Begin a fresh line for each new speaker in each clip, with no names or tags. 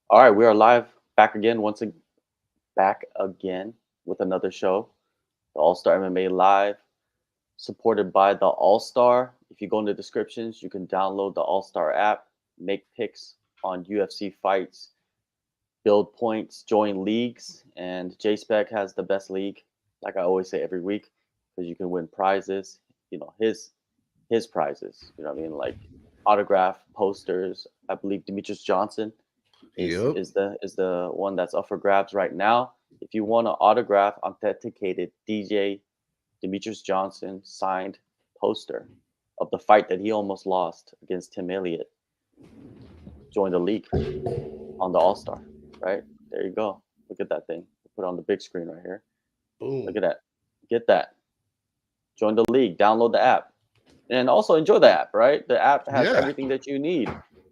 All right, we are live back again, back again with another show, the AllStar MMA Live, supported by the AllStar. If you go in the descriptions, you can download the AllStar app, make picks on UFC fights, build points, join leagues, and JSpec has the best league, like I always say every week, because you can win prizes. His prizes. You know what I mean? Like autograph posters. I believe Demetrius Johnson
Yep.
is the one that's up for grabs right now. If you want an autograph authenticated DJ Demetrius Johnson signed poster of the fight that he almost lost against Tim Elliott, join the league on the All Star. Right there, you go. Look at that thing. Put it on the big screen right here. Look
Boom.
at that. Get that. Join the league. Download the app, and also enjoy the app. Right, the app has
Yeah.
everything that you need.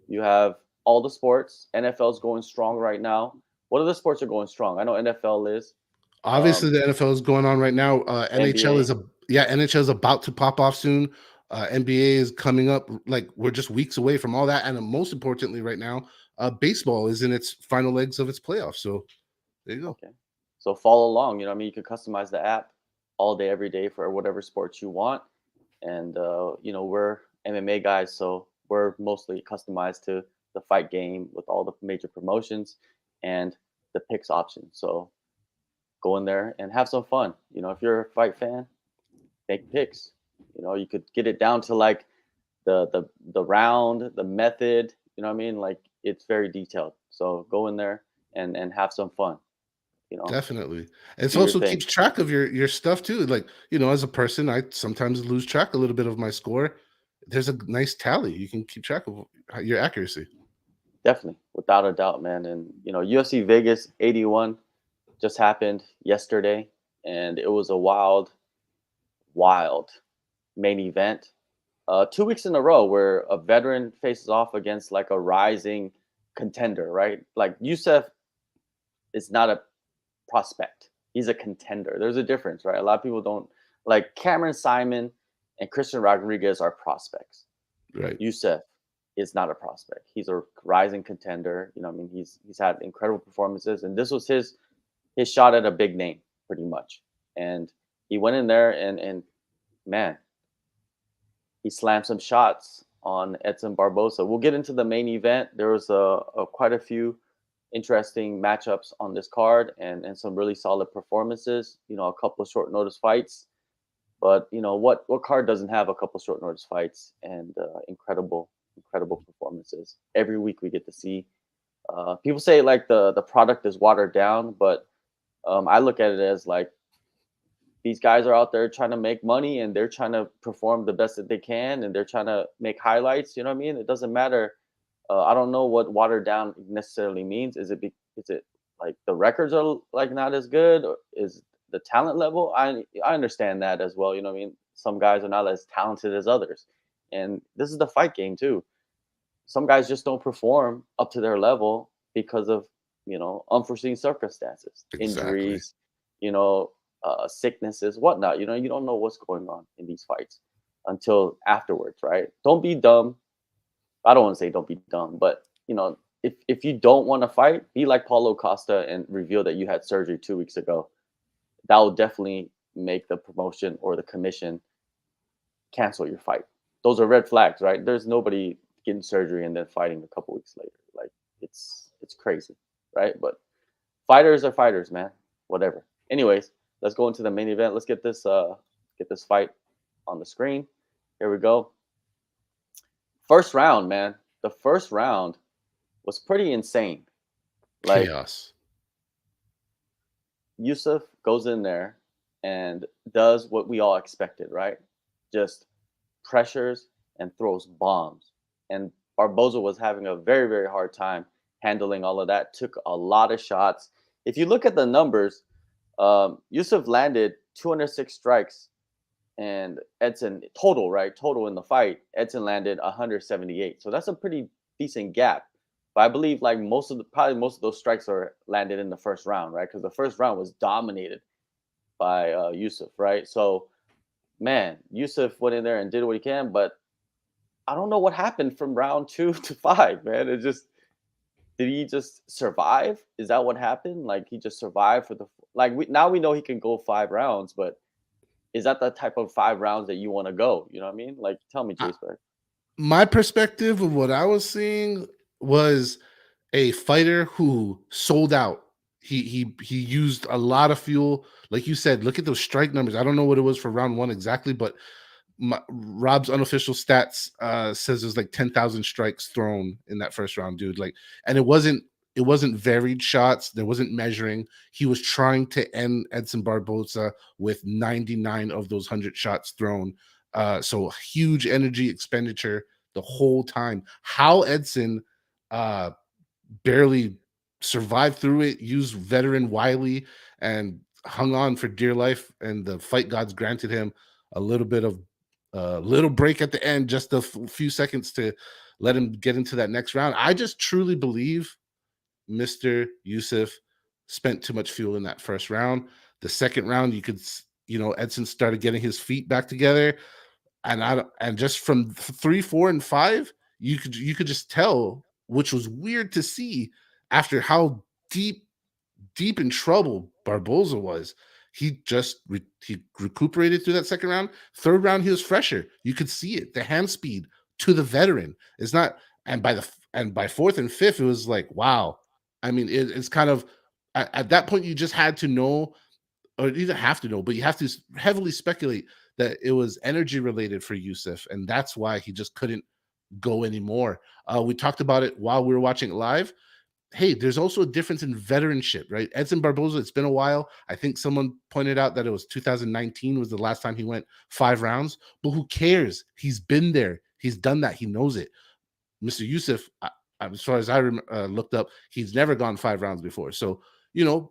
You have all the sports. NFL's going strong right now. What other sports are going strong? I know NFL is.
Obviously,
Um,
the NFL is going on right now. NHL
NBA,
is NHL is about to pop off soon. NBA is coming up. Like we're just weeks away from all that, and most importantly, right now, baseball is in its final legs of its playoffs. So there you go.
okay. So follow along. You know, what I mean, you can customize the app all day, every day for whatever sports you want. And we're MMA guys, so we're mostly customized to the fight game with all the major promotions and the picks option. So go in there and have some fun. You know, if you're a fight fan, make picks. You know, you could get it down to like the round, the method. You know what I mean? Like it's very detailed. So go in there and have some fun. You know,
Definitely. It's
do your
also
thing.
keeps track of your stuff too. Like as a person, I sometimes lose track a little bit of my score. There's a nice tally. You can keep track of your accuracy.
Definitely, without a doubt, man. And UFC Vegas 81 just happened yesterday, and it was a wild main event. 2 weeks in a row where a veteran faces off against like a rising contender, right? Like Youssef is not a prospect; he's a contender. There's a difference, right? A lot of people don't like Cameron Simon and Christian Rodriguez are prospects.
Right.
Youssef is not a prospect. He's a rising contender. You know, I mean, he's had incredible performances, and this was his shot at a big name, pretty much. And he went in there and man, he slammed some shots on Edson Barboza. We'll get into the main event. There was a quite a few interesting matchups on this card and some really solid performances. You know, a couple of short notice fights. But what card doesn't have a couple short notice fights and incredible performances? Every week we get to see. People say like the product is watered down, but I look at it as like these guys are out there trying to make money and they're trying to perform the best that they can and they're trying to make highlights. You know what I mean? It doesn't matter. I don't know what watered down necessarily means. Is it like the records are like not as good, or is the talent level? I understand that as well. You know what I mean? Some guys are not as talented as others, and this is the fight game too. Some guys just don't perform up to their level because of unforeseen circumstances,
Exactly.
injuries, you know, sicknesses, whatnot. You know, you don't know what's going on in these fights until afterwards, right? Don't be dumb. I don't want to say don't be dumb, but if you don't want to fight, be like Paulo Costa and reveal that you had surgery 2 weeks ago. That will definitely make the promotion or the commission cancel your fight. Those are red flags, right? There's nobody getting surgery and then fighting a couple weeks later. Like it's crazy, right? But fighters are fighters, man. Whatever. Anyways, let's go into the main event. Let's get this fight on the screen. Here we go. First round, man. The first round was pretty insane. Like
Chaos.
Yusuf goes in there and does what we all expected, right? Just pressures and throws bombs. And Barboza was having a very, very hard time handling all of that. Took a lot of shots. If you look at the numbers, Yusuf landed 206 strikes, and Edson total, right? Total in the fight, Edson landed 178. So that's a pretty decent gap. But I believe like probably most of those strikes are landed in the first round, right? Because the first round was dominated by Yusuf, right? So man, Yusuf went in there and did what he can, but I don't know what happened from round two to five, man. It just did he just survive? Is that what happened? Like he just survived for the like we know he can go 5 rounds, but is that the type of 5 rounds that you want to go? You know what I mean? Like, tell me,
I,
Chase.
my perspective of what I was seeing was a fighter who sold out. He used a lot of fuel. Like you said, look at those strike numbers. I don't know what it was for round one exactly, but Rob's unofficial stats says there's like 10,000 strikes thrown in that first round, dude. Like, and it wasn't varied shots. There wasn't measuring. He was trying to end Edson Barboza with 99 of those 100 shots thrown. So huge energy expenditure the whole time. How Edson uh, barely survived through it, used veteran Wiley, and hung on for dear life. And the fight gods granted him a little bit of little break at the end, just a few seconds to let him get into that next round. I just truly believe Mr. Yusuf spent too much fuel in that first round. The second round, Edson started getting his feet back together, and just from 3, 4, and 5, you could just tell, which was weird to see after how deep in trouble Barboza was. He recuperated through that second round. Third round, he was fresher. You could see it. The hand speed to the veteran is not. And by fourth and fifth, it was like, wow. I mean, it's kind of at that point you just had to know, or you don't have to know, but you have to heavily speculate that it was energy related for Yusuf, and that's why he just couldn't go anymore. We talked about it while we were watching it live. Hey, there's also a difference in veteranship, right? Edson Barboza, it's been a while. I think someone pointed out that it was 2019 was the last time he went 5 rounds, but who cares? He's been there. He's done that. He knows it. Mr. Yusuf, as far as I looked up, he's never gone 5 rounds before. So,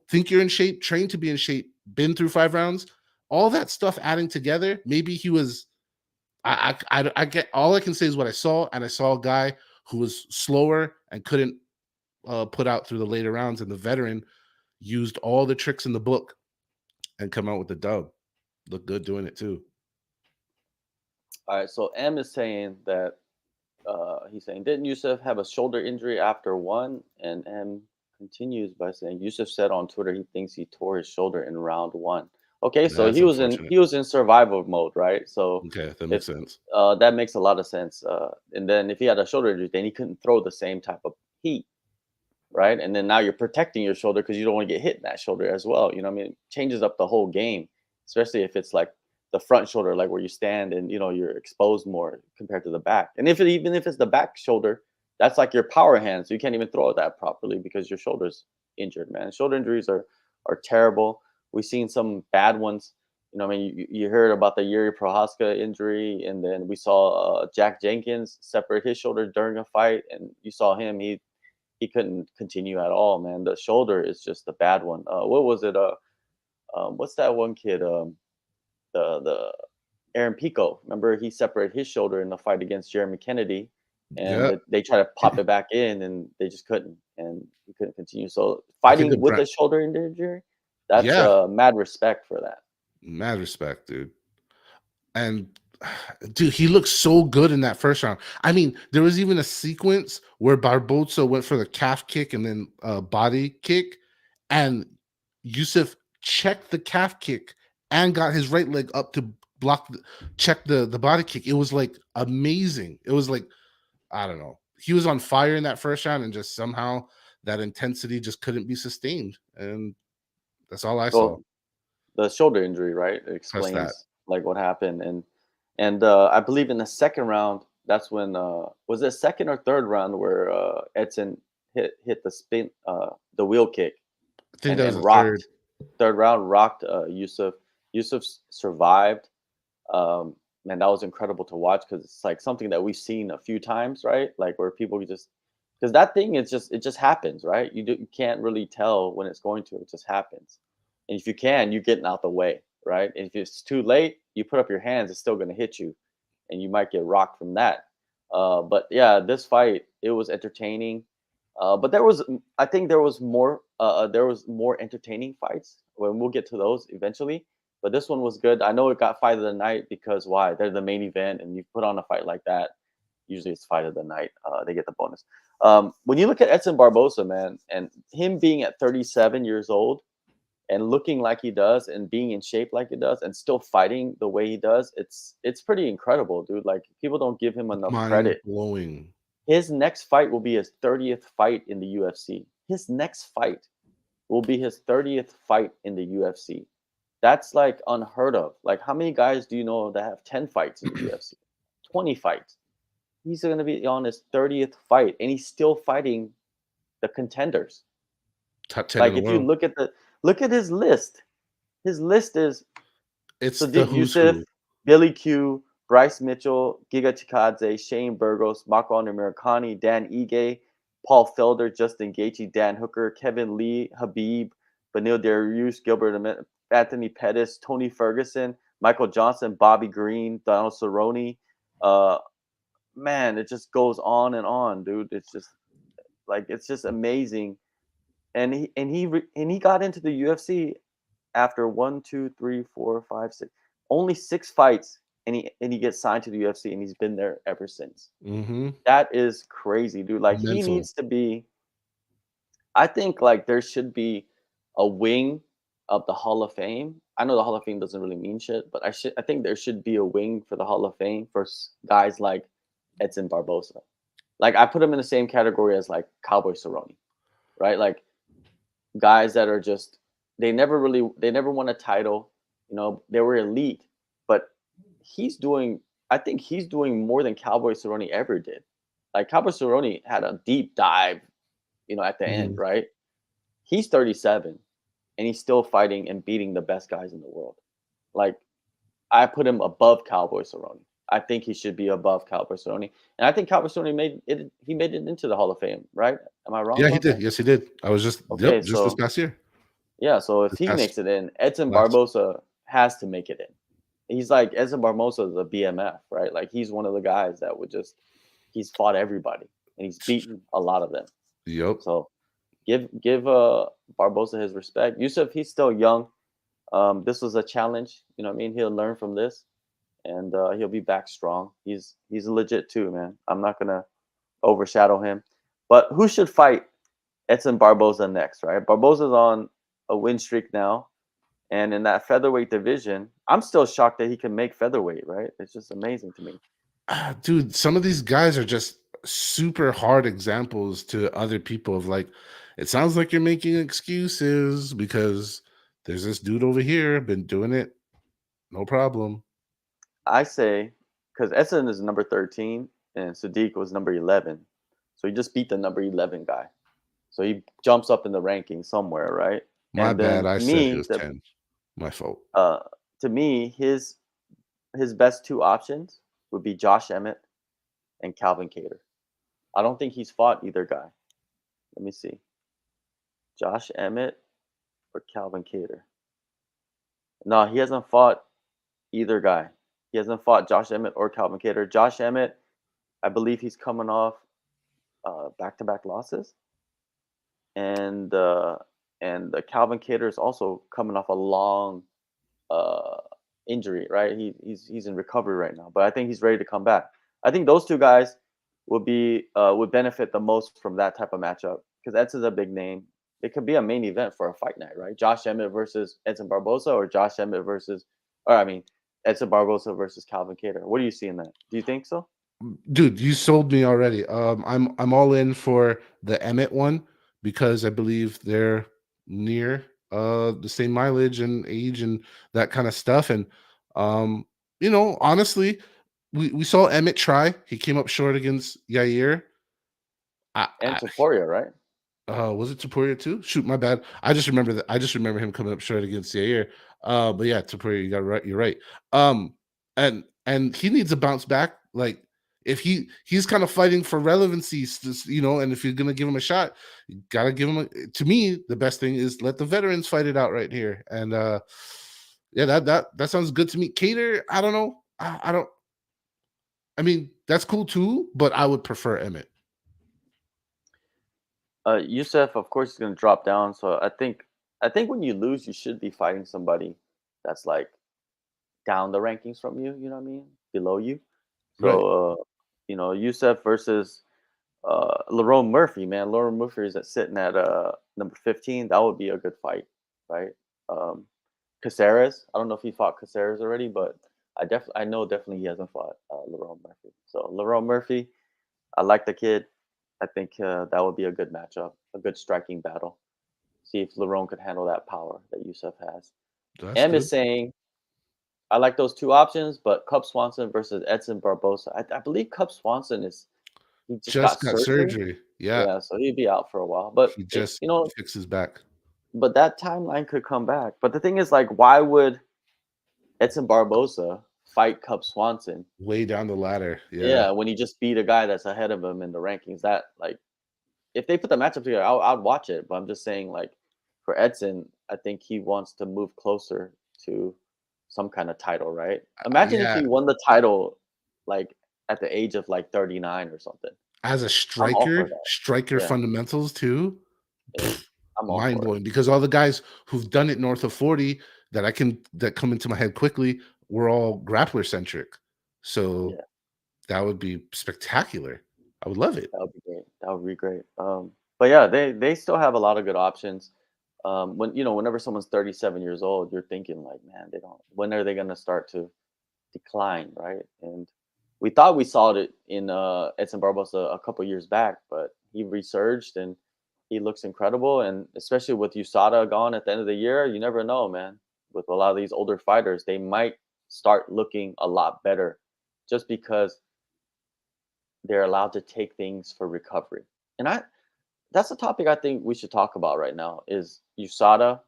think you're in shape, train to be in shape, been through 5 rounds, all that stuff adding together. Maybe he was. I get all I can say is what I saw, and I saw a guy who was slower and couldn't put out through the later rounds, and the veteran used all the tricks in the book and come out with the dub. Look good doing it too.
All right, so M is saying that he's saying, didn't Yusuf have a shoulder injury after one? And M continues by saying, Yusuf said on Twitter he thinks he tore his shoulder in round one. Okay, so
That's unfortunate.
he was in survival mode, right? So
Okay, that
if
makes sense.
that makes a lot of sense. And then if he had a shoulder injury, then he couldn't throw the same type of heat, right? And then now you're protecting your shoulder because you don't want to get hit in that shoulder as well. You know what I mean? It changes up the whole game, especially if it's like the front shoulder, like where you stand and you're exposed more compared to the back. And even if it's the back shoulder, that's like your power hand, so you can't even throw it that properly because your shoulder's injured, man. Shoulder injuries are terrible. We've seen some bad ones. I mean, you heard about the Yuri Prohaska injury, and then we saw Jack Jenkins separate his shoulder during a fight, and you saw him. He couldn't continue at all, man. The shoulder is just a bad one. What was it? What's that one kid? The Aaron Pico. Remember, he separated his shoulder in the fight against Jeremy Kennedy, and
Yeah,
they tried to pop it back in, and they just couldn't, and he couldn't continue. So
I think the
fighting with a shoulder injury, that's
yeah,
mad respect for that.
mad respect, dude. And dude, he looked so good in that first round. I mean, there was even a sequence where Barboza went for the calf kick and then body kick, and Yusuf checked the calf kick and got his right leg up to check the body kick. It was like amazing. It was like, I don't know. He was on fire in that first round, and just somehow that intensity just couldn't be sustained. And that's all I saw.
Well, the shoulder injury, right? It
Plus that.
explains like what happened, and I believe in the second round, that's when was it second or third round where Edson hit the spin the wheel kick
I think that was
and
the third.
rocked. Third round rocked Yusuf. Yusuf survived. Man, that was incredible to watch because it's like something that we've seen a few times, right? Like where people just because that thing is just it just happens, right? You can't really tell when it's going to. It just happens, and if you can, you're getting out the way, right? And if it's too late, you put up your hands, it's still going to hit you, and you might get rocked from that. But yeah, this fight it was entertaining. But I think there was more entertaining fights. When we'll get to those eventually. But this one was good. I know it got fight of the night because why? They're the main event, and you put on a fight like that. Usually, it's fight of the night. They get the bonus. When you look at Edson Barboza, man, and him being at 37 years old and looking like he does and being in shape like he does and still fighting the way he does, it's pretty incredible, dude. Like people don't give him enough
Mind
credit.
blowing.
His next fight will be his 30th fight in the UFC. His next fight will be his 30th fight in the UFC. That's like unheard of. Like how many guys do you know that have 10 fights in the UFC? 20 fights. He's going to be on his 30th fight and he's still fighting the contenders.
Top 10 in
Like
the
if you
world.
look at his list is
It's the
Sadiq
who's
Youssef,
who.
Billy Q, Bryce Mitchell, Giga Chikadze, Shane Burgos, Mako Murakami, Dan Ige, Paul Felder, Justin Gaethje, Dan Hooker, Kevin Lee, Habib, Benil Dariush, Anthony Pettis, Tony Ferguson, Michael Johnson, Bobby Green, Donald Cerrone. Uh, Man, it just goes on and on, dude. It's just amazing. And he got into the UFC after one, two, three, four, five, six, only 6 fights, and he gets signed to the UFC, and he's been there ever since.
Mm-hmm.
That is crazy, dude. Like he
Mental.
needs to be. I think like there should be a wing of the Hall of Fame. I know the Hall of Fame doesn't really mean shit, but I think there should be a wing for the Hall of Fame for guys like Edson Barboza. Like I put him in the same category as like Cowboy Cerrone, right? Like guys that are just they never won a title. You know, they were elite, but he's doing I think he's doing more than Cowboy Cerrone ever did. Like Cowboy Cerrone had a deep dive, you know, at the end,
Mhm.
right? He's 37 and he's still fighting and beating the best guys in the world. Like I put him above Cowboy Cerrone. I think he should be above Cowboy Cerrone. And I think Cowboy Cerrone made it into the Hall of Fame, right? Am I wrong
Yeah, he
about
did.
that?
Yes, he did. I was just
Okay,
yep, just this
so
past year.
yeah, so if
This
he
past
makes it in, Edson
last
Barboza has to make it in. He's like Edson Barboza is a BMF, right? Like he's one of the guys that would just he's fought everybody and he's beaten a lot of them.
Yep.
So give Barboza his respect. Yusuf, he's still young. This was a challenge. You know what I mean? He'll learn from this and he'll be back strong. He's legit too, man. I'm not gonna overshadow him. But who should fight Edson Barboza next, right? Barboza's on a win streak now. And in that featherweight division, I'm still shocked that he can make featherweight, right? It's just amazing to me.
Dude, some of these guys are just super hard examples to other people of like, it sounds like you're making excuses because there's this dude over here been doing it, no problem.
I say because Edson is number 13 and Sadiq was number 11. So he just beat the number 11 guy. So he jumps up in the ranking somewhere, right?
My
And
bad.
then
I said he was 10. My fault.
uh, to me, his best two options would be Josh Emmett and Calvin Cater. I don't think he's fought either guy. Let me see. Josh Emmett or Calvin Cater. No, he hasn't fought either guy. He hasn't fought Josh Emmett or Calvin Cater. Josh Emmett, I believe he's coming off back-to-back losses, and Calvin Cater is also coming off a long uh, injury. Right, he's in recovery right now, but I think he's ready to come back. I think those two guys would benefit the most from that type of matchup because Edson's a big name. It could be a main event for a fight night, right? Josh Emmett versus Edson Barboza, or Josh Emmett versus, or I mean, Edson Barboza versus Calvin Cater. What do you see in that? Do you think so?
Dude, you sold me already. I'm all in for the Emmett one because I believe they're near the same mileage and age and that kind of stuff. And honestly, we saw Emmett try. He came up short against Yair.
And Topuria, right?
Was it Taporia too? Shoot, my bad. I just remember him coming up short against Yair. But yeah, Taporia, you got it right. You're right. And he needs a bounce back. Like if he's kind of fighting for relevancy, and if you're gonna give him a shot, you gotta give him to me, the best thing is let the veterans fight it out right here. And yeah, that sounds good to me. Cater, I don't know. I don't I mean, that's cool too, but I would prefer Emmett.
Youssef, of course, is going to drop down. So I think when you lose, you should be fighting somebody that's like down the rankings from you. You know what I mean? Below you.
Right.
So Youssef versus Lerone Murphy, man. Lerone Murphy is at sitting at number 15. That would be a good fight, right? Um, Caceres. I don't know if he fought Caceres already, but I know definitely he hasn't fought Lerone Murphy. So Lerone Murphy, I like the kid. I think that would be a good matchup, a good striking battle. See if Lerone could handle that power that Yusuf has.
That's
M is
good.
saying I like those two options, but Cub Swanson versus Edson Barboza. I believe Cub Swanson is he just got
Just got
surgery.
surgery. Yeah,
Yeah, so he'd be out for a while. But
he just fixed his back.
but that timeline could come back. But the thing is, like, why would Edson Barboza fight Cub Swanson?
Way down the ladder. Yeah.
Yeah, when he just beat a guy that's ahead of him in the rankings. That like, if they put the matchup together, I'd watch it. But I'm just saying, like, for Edson, I think he wants to move closer to some kind of title, right? Imagine if
Yeah.
he won the title, like at the age of like 39 or something.
As a
I'm all for that.
striker
Yeah,
fundamentals too,
yeah, I'm all
mind
for it.
blowing because all the guys who've done it north of 40 that come into my head quickly were all grappler centric. So
Yeah.
that would be spectacular. I would love it.
That would be great. That would be great. But yeah, they still have a lot of good options. Whenever someone's 37 years old, you're thinking like, man, they don't. When are they going to start to decline, right? And we thought we saw it in Edson Barbosa a couple years back, but he resurged and he looks incredible. And especially with USADA gone at the end of the year, you never know, man. With a lot of these older fighters, they might start looking a lot better, just because they're allowed to take things for recovery. And that's a topic I think we should talk about right now is USADA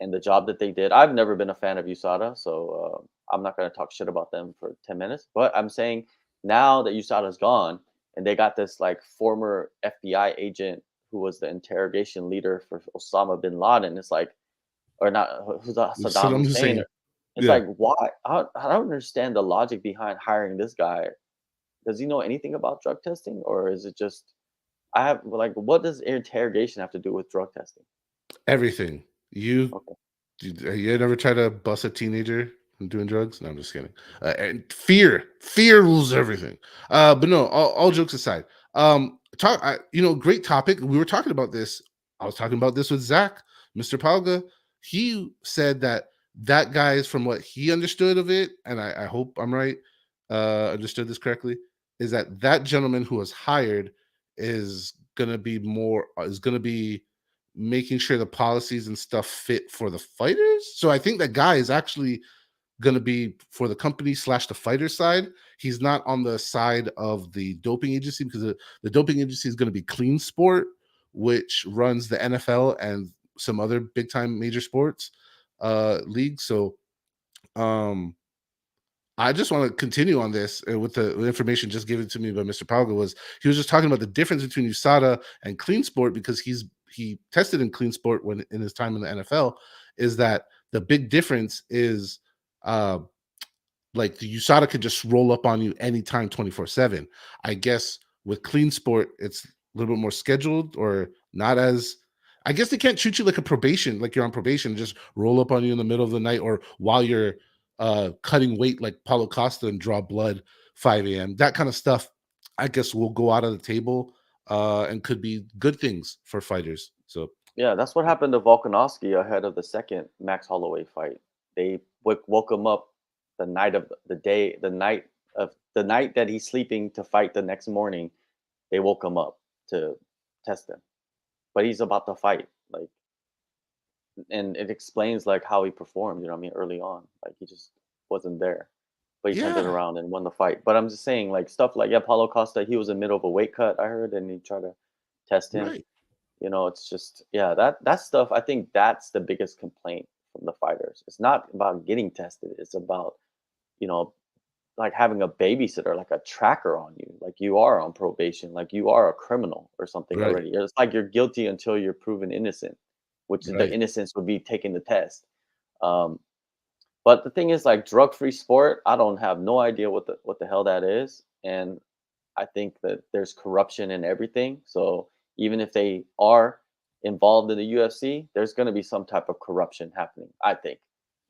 and the job that they did. I've never been a fan of USADA, so I'm not going to talk shit about them for 10 minutes. But I'm saying now that USADA's gone and they got this like former FBI agent who was the interrogation leader for Osama bin Laden, it's like, or not, who's Saddam
Saddam
Hussein.
Hussein.
It's
Yeah.
like, why? I don't understand the logic behind hiring this guy. Does he know anything about drug testing, or is it just I have like, what does interrogation have to do with drug testing?
Everything.
Okay.
You never try to bust a teenager from doing drugs? No, I'm just kidding. And fear rules everything. But no, all jokes aside, great topic. We were talking about this. I was talking about this with Zach, Mr. Palga. He said that guy is from what he understood of it, and I hope I'm right. Understood this correctly. Is that gentleman who was hired is gonna be making sure the policies and stuff fit for the fighters. So I think that guy is actually going to be for the company slash the fighter side. He's not on the side of the doping agency because the doping agency is going to be Clean Sport, which runs the NFL and some other big time major sports leagues. So um I just want to continue on this with the information just given to me by Mr. Palga was he was just talking about the difference between USADA and Clean Sport because he tested in Clean Sport when in his time in the NFL is that the big difference is uh like the USADA could just roll up on you anytime 24/7. I guess with Clean Sport, it's a little bit more scheduled or not as I guess they can't treat you like a probation, like you're on probation, just roll up on you in the middle of the night or while you're cutting weight like Paulo Costa and draw blood 5 a.m. That kind of stuff, I guess will go out of the table and could be good things for fighters. So
Yeah, that's what happened to Volkanovski ahead of the second Max Holloway fight. They woke him up the night of the night that he's sleeping to fight the next morning. They woke him up to test him, but he's about to fight. Like, and it explains like how he performed. You know what I mean? Early on, like he just wasn't there, but he turned it
yeah,
around and won the fight. But I'm just saying, like stuff like Paulo Costa, he was in the middle of a weight cut. I heard, and he tried to test him.
right.
It's just that stuff. I think that's the biggest complaint from the fighters. It's not about getting tested. It's about you know like having a babysitter, like a tracker on you, like you are on probation, like you are a criminal or something
Right.
already. It's like you're guilty until you're proven innocent, which is the
Right.
innocence would be taking the test. Um, but the thing is, like drug-free sport, I don't have no idea what the hell that is, and I think that there's corruption in everything. So even if they are involved in the UFC, there's going to be some type of corruption happening, I think.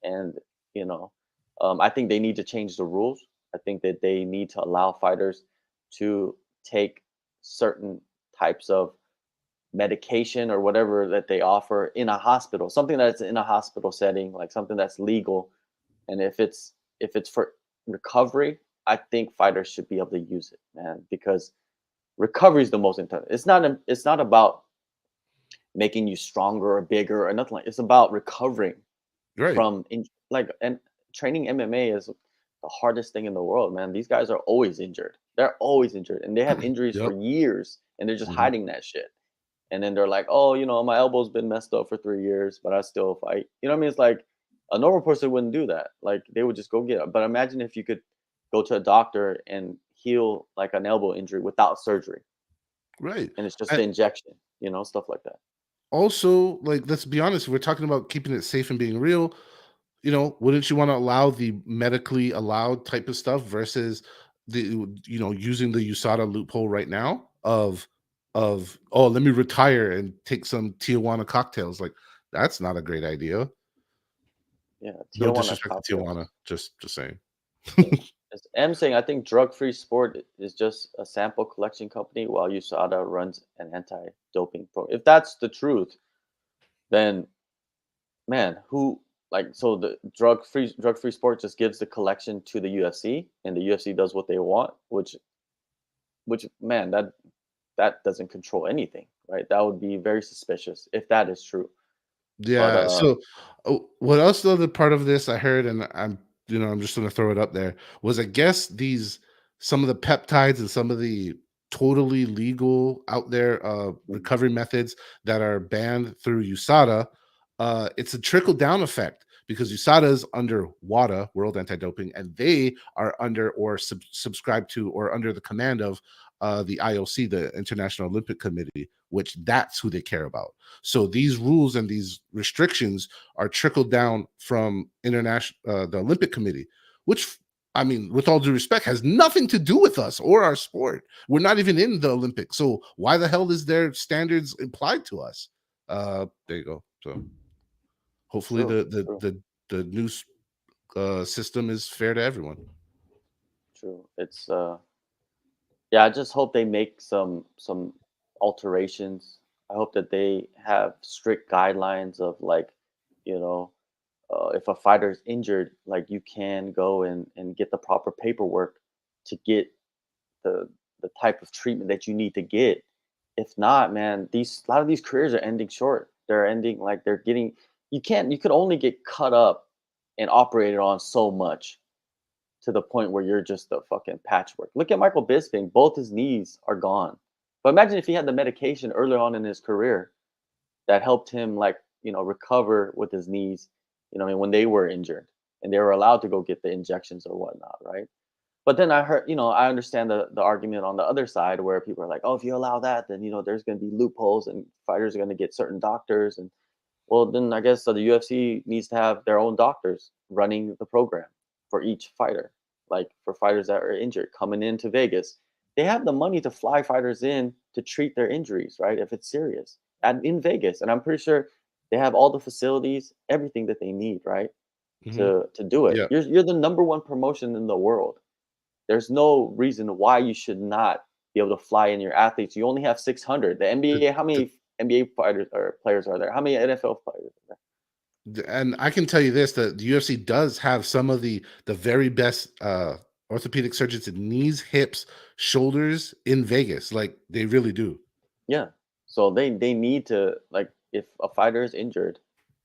And, you know, I think they need to change the rules. I think that they need to allow fighters to take certain types of medication or whatever that they offer in a hospital, something that's in a hospital setting, like something that's legal. And if it's for recovery, I think fighters should be able to use it, man, because recovery is the most important. It's not about making you stronger or bigger or nothing like. It's about recovering
Right.
from and training MMA is the hardest thing in the world, man. These guys are always injured. They're always injured, and they have injuries for
Yep.
years, and they're just
Mhm.
hiding that shit. And then they're like, "Oh, my elbow's been messed up for 3 years, but I still fight." You know what I mean? It's like a normal person wouldn't do that. Like they would just go get it. But imagine if you could go to a doctor and heal like an elbow injury without surgery,
Right.
and it's just
And
the injection, stuff like that.
also, like, let's be honest, if we're talking about keeping it safe and being real, wouldn't you want to allow the medically allowed type of stuff versus using the USADA loophole right now of oh, let me retire and take some Tijuana cocktails. Like, that's not a great idea.
Yeah,
No
Tijuana
disrespect to
cocktails.
Tijuana, just saying.
Yeah. As I'm saying, I think drug-free sport is just a sample collection company while USADA runs an anti-doping pro. If that's the truth, then man, who like so the drug-free sport just gives the collection to the UFC and the UFC does what they want, which man, that doesn't control anything, right? That would be very suspicious if that is true. But
Yeah. So, what else? The other part of this I heard, and I'm just going to throw it up there. Was I guess these some of the peptides and some of the totally legal out there
mm,
recovery methods that are banned through USADA. It's a trickle down effect because USADA is under WADA, World Anti Doping, and they are under or subscribe to or under the command of the IOC, the International Olympic Committee, which that's who they care about. So these rules and these restrictions are trickled down from international the Olympic Committee, which I mean, with all due respect, has nothing to do with us or our sport. We're not even in the Olympics, so why the hell is their standards applied to us? There you go. So hopefully
true,
the the
true,
the the new system is fair to everyone.
true. It's yeah, I just hope they make some alterations. I hope that they have strict guidelines of like, you know, if a fighter is injured, like you can go and get the proper paperwork to get the the type of treatment that you need to get. If not, man, these a lot of these careers are ending short. They're ending like they're getting you could only get cut up and operated on so much to the point where you're just a fucking patchwork. Look at Michael Bisping, both his knees are gone. But imagine if he had the medication earlier on in his career that helped him like, recover with his knees, I mean, when they were injured and they were allowed to go get the injections or whatnot, right? But then I heard, I understand the argument on the other side where people are like, oh, if you allow that, then there's going to be loopholes and fighters are going to get certain doctors, and well, then I guess the UFC needs to have their own doctors running the program for each fighter. Like for fighters that are injured coming into Vegas, they have the money to fly fighters in to treat their injuries, right? If it's serious, and in Vegas, and I'm pretty sure they have all the facilities, everything that they need, right?
Mhm.
To do it.
Yeah.
You're the number one promotion in the world. There's no reason why you should not be able to fly in your athletes. You only have 600. The
The-
NBA, how
the-
many NBA fighters or players are there? How many NFL players are there?
and I can tell you this: that the UFC does have some of the very best orthopedic surgeons in knees, hips, shoulders in Vegas. Like they really do.
Yeah. So they need to like if a fighter is injured,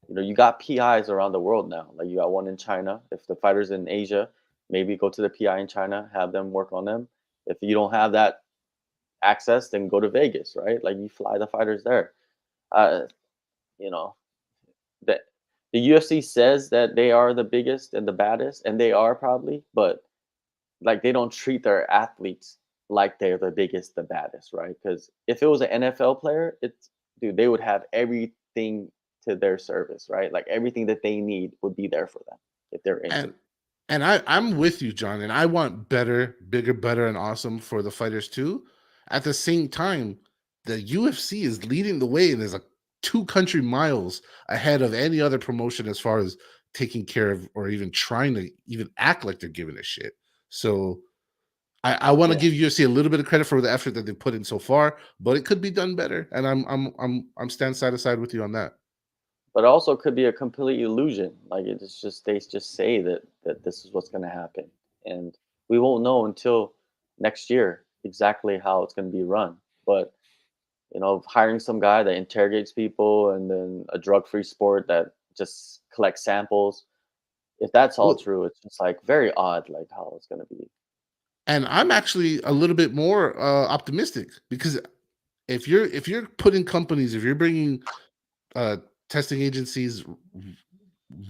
you got PIs around the world now. Like you got one in China. If the fighter's in Asia, maybe go to the PI in China, have them work on them. If you don't have that access, then go to Vegas, right? Like you fly the fighters there. Uh, you know, the the UFC says that they are the biggest and the baddest, and they are probably, but like they don't treat their athletes like they're the biggest, the baddest, right? Because if it was an NFL player, it's dude, they would have everything to their service, right? Like everything that they need would be there for them if they're
And
injured.
I'm with you, John, and I want better, bigger, better, and awesome for the fighters too. At the same time, the UFC is leading the way and is like 2 country miles ahead of any other promotion as far as taking care of or even trying to even act like they're giving a shit. So I want to
Yeah.
give UFC a little bit of credit for the effort that they've put in so far, but it could be done better. And I'm stand side to side with you on that.
But also could be a complete illusion. Like it's just they just say that this is what's going to happen, and we won't know until next year exactly how it's going to be run. But hiring some guy that interrogates people, and then a drug-free sport that just collects samples. If that's all
Well,
true, it's just like very odd, like how it's going to be.
and I'm actually a little bit more optimistic because if you're putting companies, if you're bringing uh, testing agencies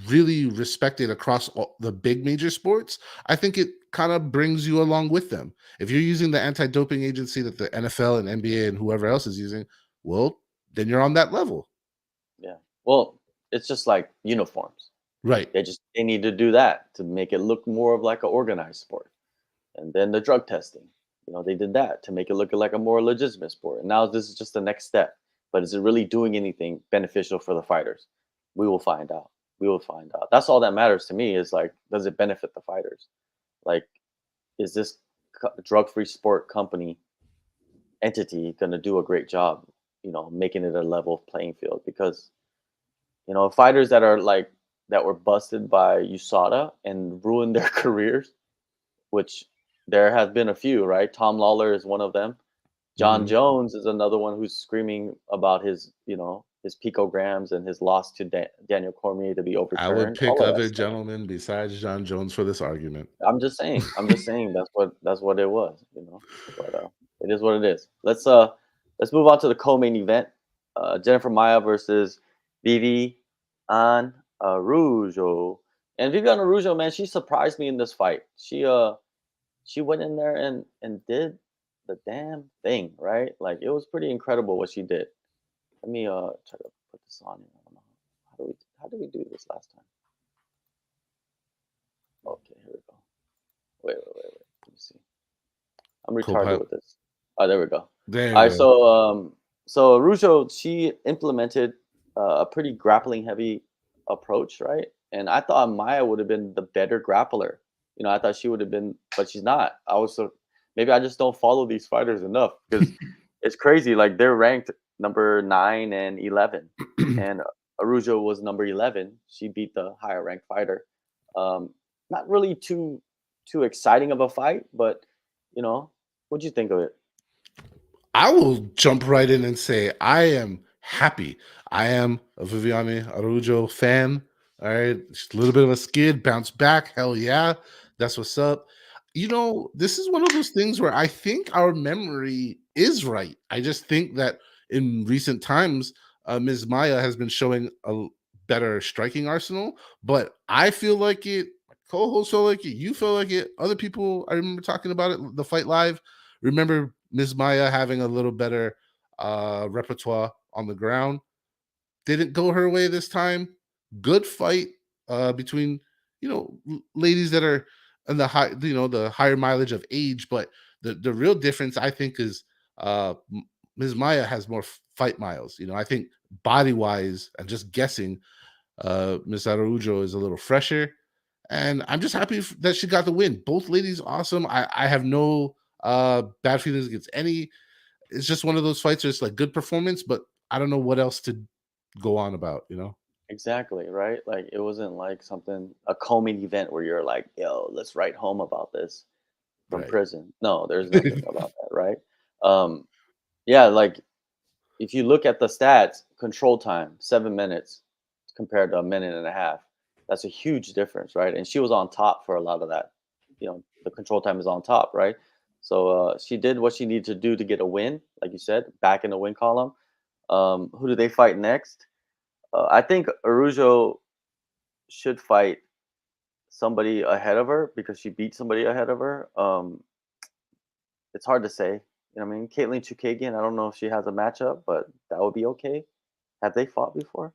really respected across all the big major sports, I think it kind of brings you along with them. If you're using the anti-doping agency that the NFL and NBA and whoever else is using, well, then you're on that level.
Yeah. Well, it's just like uniforms.
Right.
They need to do that to make it look more of like an organized sport. And then the drug testing, they did that to make it look like a more legitimate sport. And now this is just the next step. But is it really doing anything beneficial for the fighters? We will find out. We will find out. That's all that matters to me is like, does it benefit the fighters? Like, is this drug-free sport company entity going to do a great job, making it a level playing field? Because, fighters that are like, that were busted by USADA and ruined their careers, which there has been a few, right? Tom Lawler is one of them. John
Mhm.
Jones is another one who's screaming about his picograms and his loss to Daniel Cormier to be
I would
overturned.
pick
All of that
other
stuff.
gentlemen besides John Jones for this argument.
I'm just saying. I'm just saying that's what it was. But it is what it is. Let's move on to the co-main event. Jennifer Maia versus Vivi Araujo. And Vivian Araujo, man, she surprised me in this fight. She went in there and did the damn thing, right? Like it was pretty incredible what she did. Let me try to put this on here. I don't know. How did we do this last time? Okay, here we go. Wait. Let me see. I'm retarded
Co-pilot.
with this. Oh, there we go.
There
All right,
you go.
so Rujo, she implemented a pretty grappling heavy approach, right? And I thought Maya would have been the better grappler. I thought she would have been, but she's not. Maybe I just don't follow these fighters enough because it's crazy. Like they're ranked number 9 and 11, and Arujo was number 11. She beat the higher ranked fighter. Um, Not really too exciting of a fight, but you know, what'd you think of it?
I will jump right in and say I am happy. I am a Viviane Araújo fan. All right, just a little bit of a skid, bounce back. Hell yeah, that's what's up. This is one of those things where I think our memory is right. I just think that in recent times, Ms. Maya has been showing a better striking arsenal, but I feel like it. My co-host felt like it. You felt like it. Other people, I remember talking about it. The fight live. Remember Ms. Maya having a little better repertoire on the ground. Didn't go her way this time. Good fight between ladies that are in the higher mileage of age, but the real difference I think is Ms. Maya has more fight miles. I think body wise and just guessing, Ms. Araujo is a little fresher, and I'm just happy that she got the win. Both ladies awesome. I have no bad feelings against any. It's just one of those fights where it's like good performance, but I don't know what else to go on about.
Exactly, right? Like it wasn't like something a co-main event where you're like, yo, let's write home about this from
Right.
prison. No, there's nothing about that, right? Um, yeah, like if you look at the stats, control time, 7 minutes compared to a minute and a half. That's a huge difference, right? And she was on top for a lot of that. The control time is on top, right? So she did what she needed to do to get a win, like you said, back in the win column. Who do they fight next? I think Arujo should fight somebody ahead of her because she beat somebody ahead of her. It's hard to say. You know what I mean? Caitlin Chukagian, I don't know if she has a matchup, but that would be okay. Have they fought before?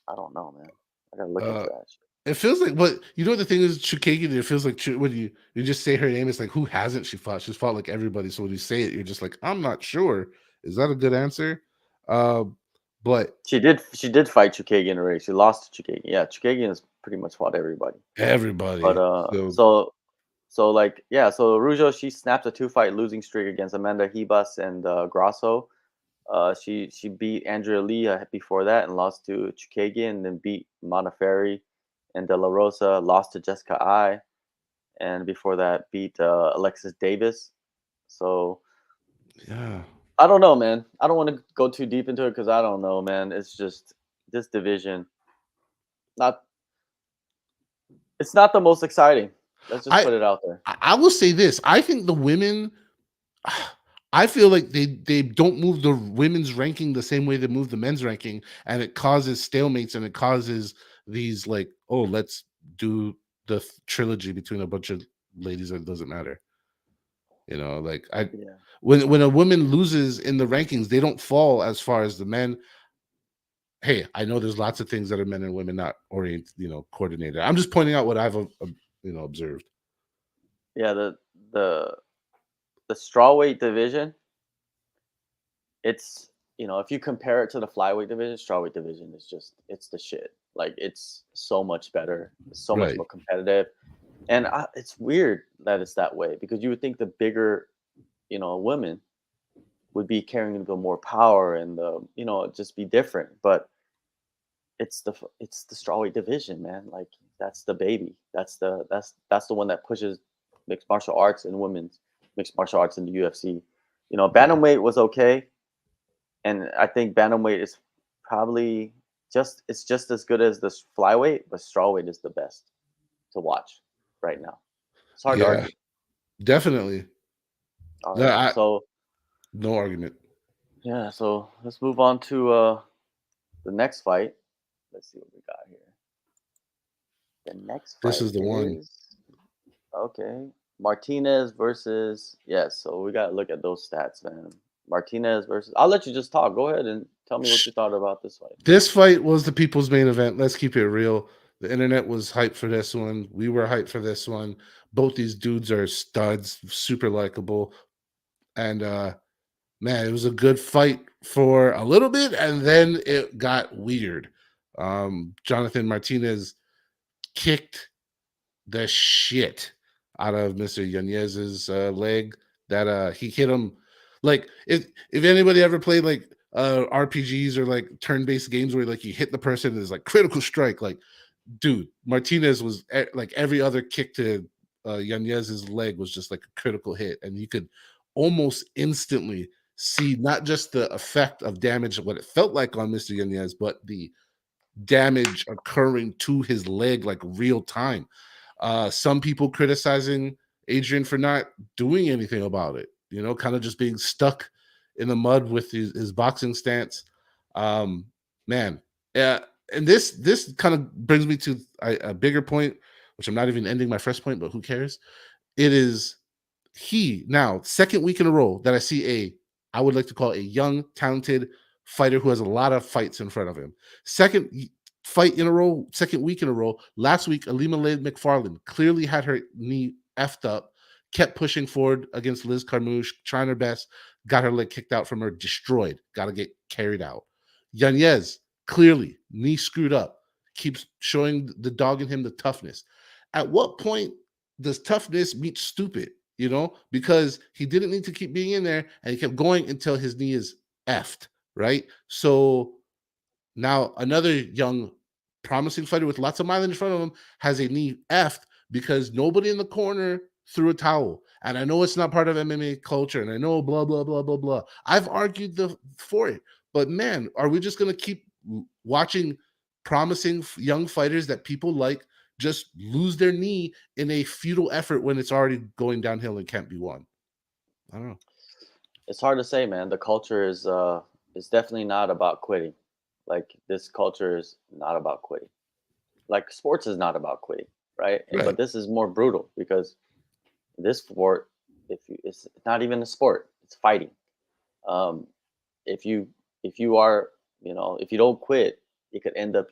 I don't know, man. I gotta look into
uh,
that shit.
it feels like what the thing is, Chukagian. It feels like when you just say her name, it's like who hasn't she fought? She's fought like everybody. So when you say it, you're just like, I'm not sure. Is that a good answer? Uh, but
She did fight Chukagian already. She lost to Chukagian. Yeah, Chukagian has pretty much fought everybody. But
everybody. So
so So like yeah, so Rougeau she snapped a 2-fight losing streak against Amanda Ribas and Grasso. She beat Andrea Lee before that and lost to Chikagi, and then beat Modafferi and De La Rosa, lost to Jessica I, and before that beat Alexis Davis. So
Yeah.
I don't know, man. I don't want to go too deep into it because I don't know, man. It's just this division not it's not the most exciting. Let's just
I
put it out there.
I will say this. I think the women I feel like they don't move the women's ranking the same way they move the men's ranking, and it causes stalemates and it causes these like, oh, let's do the trilogy between a bunch of ladies that doesn't matter. Like
Yeah.
when a woman loses in the rankings, they don't fall as far as the men. Hey, I know there's lots of things that are men and women not coordinated. I'm just pointing out what I've observed.
Yeah, the the strawweight division, it's if you compare it to the flyweight division, strawweight division is just it's the shit. Like it's so much better, it's so much
Right.
more competitive, and it's weird that it's that way because you would think the bigger women would be carrying the more power and the just be different, but it's the strawweight division, man. Like that's the baby. That's the one that pushes mixed martial arts and women's mixed martial arts in the UFC. Bantamweight was okay, and I think bantamweight is probably it's just as good as this flyweight, but strawweight is the best to watch right now. It's hard to
Yeah,
argue.
definitely.
All
No,
right, so
no argument.
yeah, so let's move on to the next fight. Let's see what we got here. The next
This
fight
is the one.
is okay. Martinez versus yes. So we gotta look at those stats, man. Martinez versus. I'll let you just talk. Go ahead and tell me what you thought about this fight.
This fight was the people's main event. Let's keep it real. The internet was hyped for this one. We were hyped for this one. Both these dudes are studs, super likable. And man, it was a good fight for a little bit, and then it got weird. Jonathan Martinez kicked the shit out of Mr. Yanez's leg. That he hit him like if anybody ever played like RPGs or like turn-based games where like you hit the person, there's like critical strike. Like, dude, Martinez was like every other kick to Yanez's leg was just like a critical hit, and you could almost instantly see not just the effect of damage, what it felt like on Mr. Yanez, but the damage occurring to his leg like real time. Some people criticizing Adrian for not doing anything about it, kind of just being stuck in the mud with his boxing stance. Man, yeah. And this kind of brings me to a bigger point, which I'm not even ending my first point, but who cares? It is he now second week in a row that I see I would like to call a young, talented fighter who has a lot of fights in front of him. Second fight in a row, second week in a row. Last week, Alima Lade McFarland clearly had her knee effed up, kept pushing forward against Liz Carmouche, trying her best, got her leg kicked out from her, destroyed, got to get carried out. Yanez, clearly, knee screwed up, keeps showing the dog in him the toughness. At what point does toughness meet stupid? Because he didn't need to keep being in there and he kept going until his knee is effed, right? So now another young, promising fighter with lots of mileage in front of him has a knee effed because nobody in the corner threw a towel. And I know it's not part of MMA culture, and I know blah blah blah blah blah. I've argued for it, but man, are we just gonna keep watching promising young fighters that people like just lose their knee in a futile effort when it's already going downhill and can't be won? I don't know.
It's hard to say, man. The culture is definitely not about quitting. Like this culture is not about quitting. Like sports is not about quitting, right? But
Right.
this is more brutal because this sport, it's not even a sport; it's fighting. Um, if you if you are if you don't quit, it could end up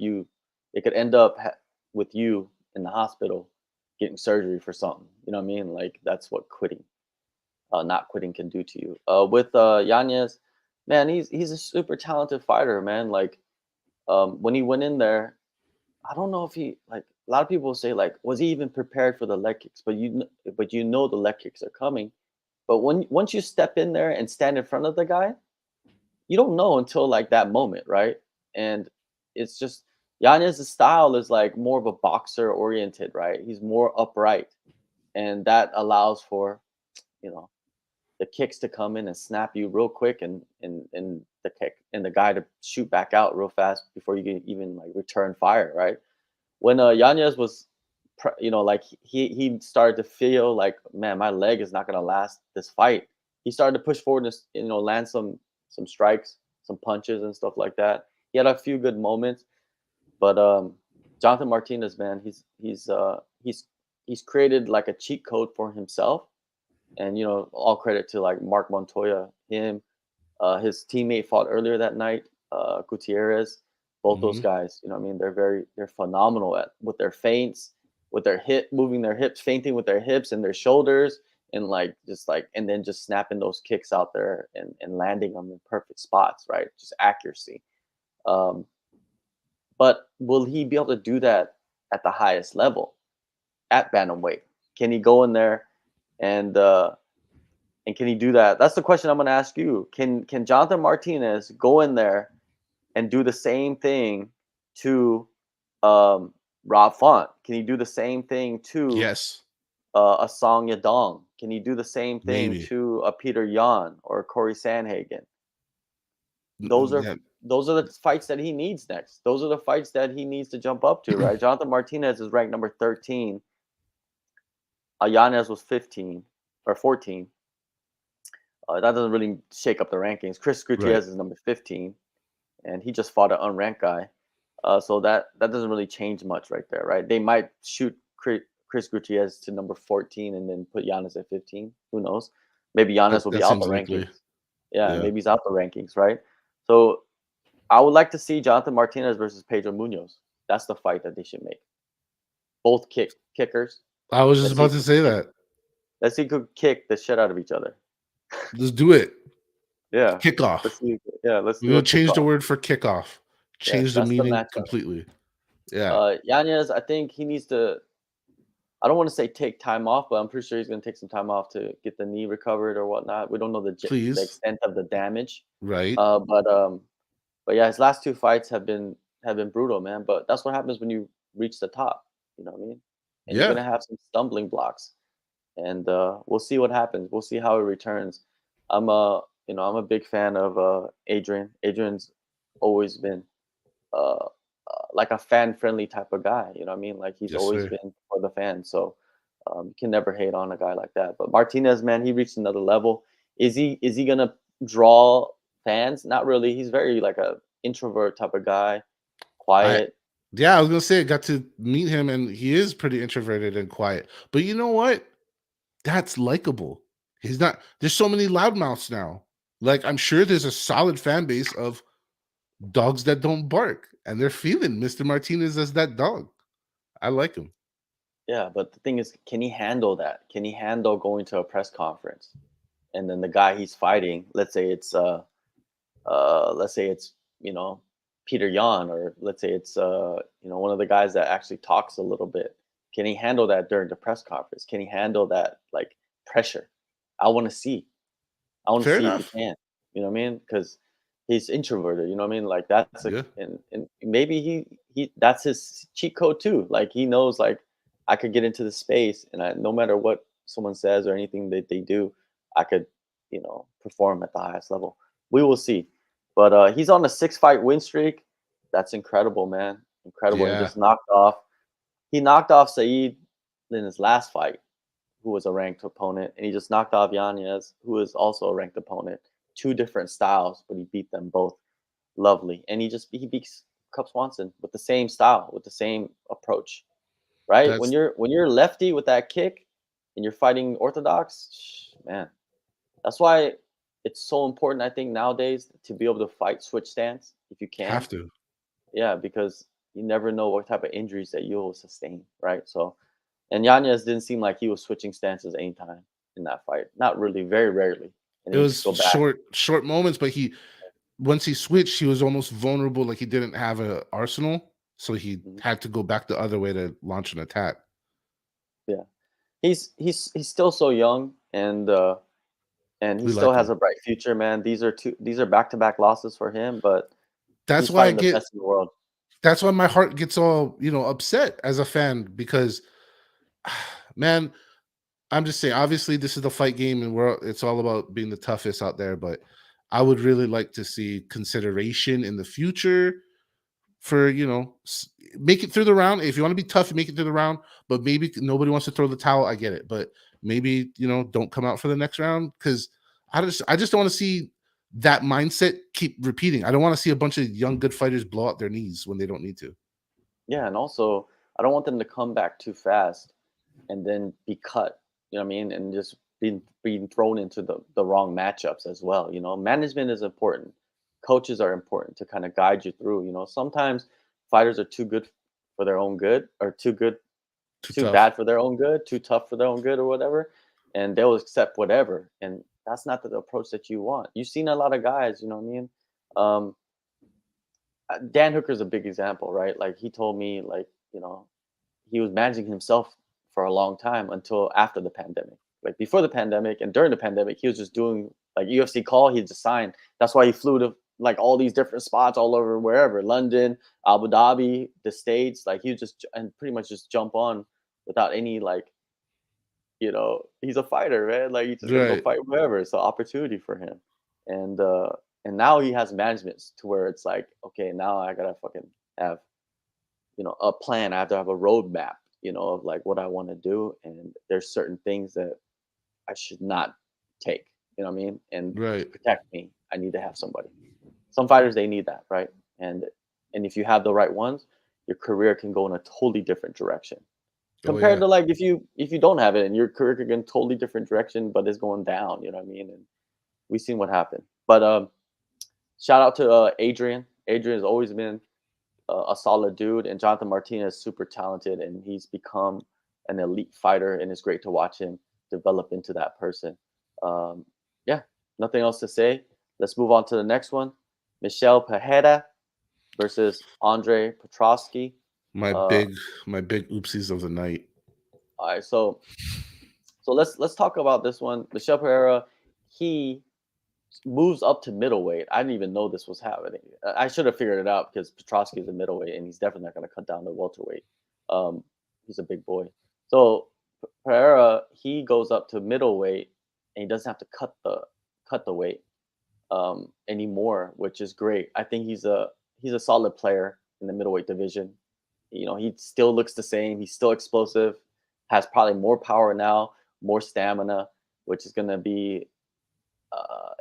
with you in the hospital getting surgery for something. You know what I mean? Like that's what quitting, not quitting, can do to you. With Yanez, man, he's a super talented fighter, man. Like when he went in there, I don't know if he a lot of people say like, was he even prepared for the leg kicks? But you know the leg kicks are coming. But once you step in there and stand in front of the guy, you don't know until like that moment, right? And it's just Yanez's style is like more of a boxer oriented, right? He's more upright, and that allows for you know the kicks to come in and snap you real quick, and the kick and the guy to shoot back out real fast before you can even like return fire, right? When Yanez was, like he started to feel like, man, my leg is not gonna last this fight. He started to push forward and land some strikes, some punches and stuff like that. He had a few good moments, but Jonathan Martinez, man, he's created like a cheat code for himself, and all credit to like Mark Montoya, him, his teammate fought earlier that night, Gutierrez. Both those
Mhm.
guys, they're phenomenal at with their feints, with their moving their hips, feinting with their hips and their shoulders, and like and then just snapping those kicks out there and landing them in perfect spots, right? Just accuracy. Um, but will he be able to do that at the highest level at bantamweight? Can he go in there and can he do that? That's the question I'm going to ask you. Can Jonathan Martinez go in there and do the same thing to um, Rob Font? Can he do the same thing to
Yes,
a Song Yadong? Can he do the same thing
maybe.
to a Peter Yan or Corey Sandhagen? Those are
Yeah,
those are the fights that he needs next. Those are the fights that he needs to jump up to, right? Jonathan Martinez is ranked number 13. Yanez was 15 or 14. That doesn't really shake up the rankings. Chris
right.
Gutierrez is number 15, and he just fought an unranked guy. So that doesn't really change much right there, right? They might shoot Chris Gutierrez to number 14 and then put Giannis at 15. Who knows? Maybe
That
Giannis will be
that
out the
seems likely.
rankings. Yeah,
Yeah.
maybe he's out the rankings, right? So I would like to see Jonathan Martinez versus Pedro Munoz. That's the fight that they should make. Both kickers.
I was just
Let's see
about to
who
say
can,
that.
let's see who can kick the shit out of each other.
Let's do it.
Yeah.
Kickoff.
Let's see. Yeah, let's
We're
do a
gonna change the
kickoff.
word for kickoff.
Yes,
Change the
that's the
meaning
matchup.
completely. Yeah.
Yanez, I think he needs to. I don't want to say take time off, but I'm pretty sure he's going to take some time off to get the knee recovered or whatnot. We don't know the
Please.
extent of the damage,
Right.
uh, but um, but yeah, his last two fights have been brutal, man. But that's what happens when you reach the top. You know what I mean? And you're
Yeah.
gonna have some stumbling blocks, and we'll see what happens. We'll see how it returns. I'm a big fan of Adrian. Adrian's always been like a fan friendly type of guy. You know what I mean? Like he's
Yes,
always
sir.
been for the fans. So you can never hate on a guy like that. But Martinez, man, he reached another level. Is he gonna draw fans? Not really. He's very like a introvert type of guy,
I
quiet.
Yeah, I was gonna say I got to meet him and he is pretty introverted and quiet. But you know what? That's likable. He's not there's so many loudmouths now. Like I'm sure there's a solid fan base of dogs that don't bark, and they're feeling Mr. Martinez as that dog. I like him.
Yeah, but the thing is, can he handle that? Can he handle going to a press conference and then the guy he's fighting, let's say it's you know Peter Yan, or let's say it's one of the guys that actually talks a little bit. Can he handle that during the press conference? Can he handle that like pressure? I want to see. I want to
Fair
see if he
enough.
can. You know what I mean? Because he's introverted. You know what I mean? Like that's a
Yeah.
and maybe he that's his cheat code too. Like he knows like I could get into the space, and no matter what someone says or anything that they do, I could perform at the highest level. We will see. But he's on a 6 fight win streak. That's incredible, man. Incredible. He
Yeah.
just knocked off Saeed in his last fight, who was a ranked opponent, and he just knocked off Yanez, who is also a ranked opponent. Two different styles, but he beat them both lovely. And he beats Cub Swanson with the same style, with the same approach. Right? When
That's
you're lefty with that kick and you're fighting orthodox, man, that's why it's so important, I think, nowadays to be able to fight switch stance if you can.
have to.
Yeah, because you never know what type of injuries that you'll sustain, right? So, and Yanez didn't seem like he was switching stances anytime in that fight. Not really, very rarely. And
It
then just
was
go back.
short moments, but he once he switched, he was almost vulnerable, like he didn't have a arsenal. so he
Mhm.
had to go back the other way to launch an attack.
Yeah, he's still so young, and he
We
still
like
has
him.
a bright future, man. These are back to back losses for him, but
That's
he's
why I
fighting the
get.
best in the world.
That's why my heart gets all upset as a fan because, man, I'm just saying. Obviously, this is the fight game, and it's all about being the toughest out there. But I would really like to see consideration in the future for make it through the round. If you want to be tough, you make it through the round. But maybe nobody wants to throw the towel. I get it, but maybe don't come out for the next round because I just don't want to see that mindset keep repeating. I don't want to see a bunch of young good fighters blow out their knees when they don't need to.
Yeah, and also I don't want them to come back too fast and then be cut. You know what I mean? And just being thrown into the wrong matchups as well. Management is important. Coaches are important to kind of guide you through. Sometimes fighters are too good for their own good, or too good,
Too
too
tough.
bad for their own good, too tough for their own good, or whatever, and they'll accept whatever. And that's not the approach that you want. You've seen a lot of guys. You know what I mean? Um, Dan Hooker's a big example, right? Like he told me, like he was managing himself for a long time until after the pandemic. Like before the pandemic and during the pandemic, he was just doing like UFC call. He just signed. That's why he flew to like all these different spots all over wherever, London, Abu Dhabi, the States. Like he would just and pretty much just jump on without any like he's a fighter, man. Like he's just gonna go
Right.
fight wherever. It's an opportunity for him, and uh, and now he has management to where it's like, okay, now I gotta fucking have a plan. I have to have a roadmap, of like what I want to do, and there's certain things that I should not take. You know what I mean? And to
Right.
protect me, I need to have somebody. Some fighters they need that, right? And if you have the right ones, your career can go in a totally different direction
Oh
compared
yeah.
to like if you don't have it and your career could go in a totally different direction, but it's going down. You know what I mean? And we've seen what happened. But shout out to Adrian. Adrian has always been a solid dude, and Jonathan Martinez is super talented, and he's become an elite fighter, and it's great to watch him develop into that person. Um, yeah, nothing else to say. Let's move on to the next one. Michel Pereira versus Andre Petrosky.
My
Uh,
big my big oopsies of the night.
all right, so let's talk about this one. Michel Pereira, he moves up to middleweight. I didn't even know this was happening. I should have figured it out because Petrosky is a middleweight, and he's definitely not going to cut down to welterweight. Um, he's a big boy. So Pereira, he goes up to middleweight, and he doesn't have to cut the weight anymore, which is great. I think he's a solid player in the middleweight division. He still looks the same. He's still explosive. Has probably more power now, more stamina, which is going to be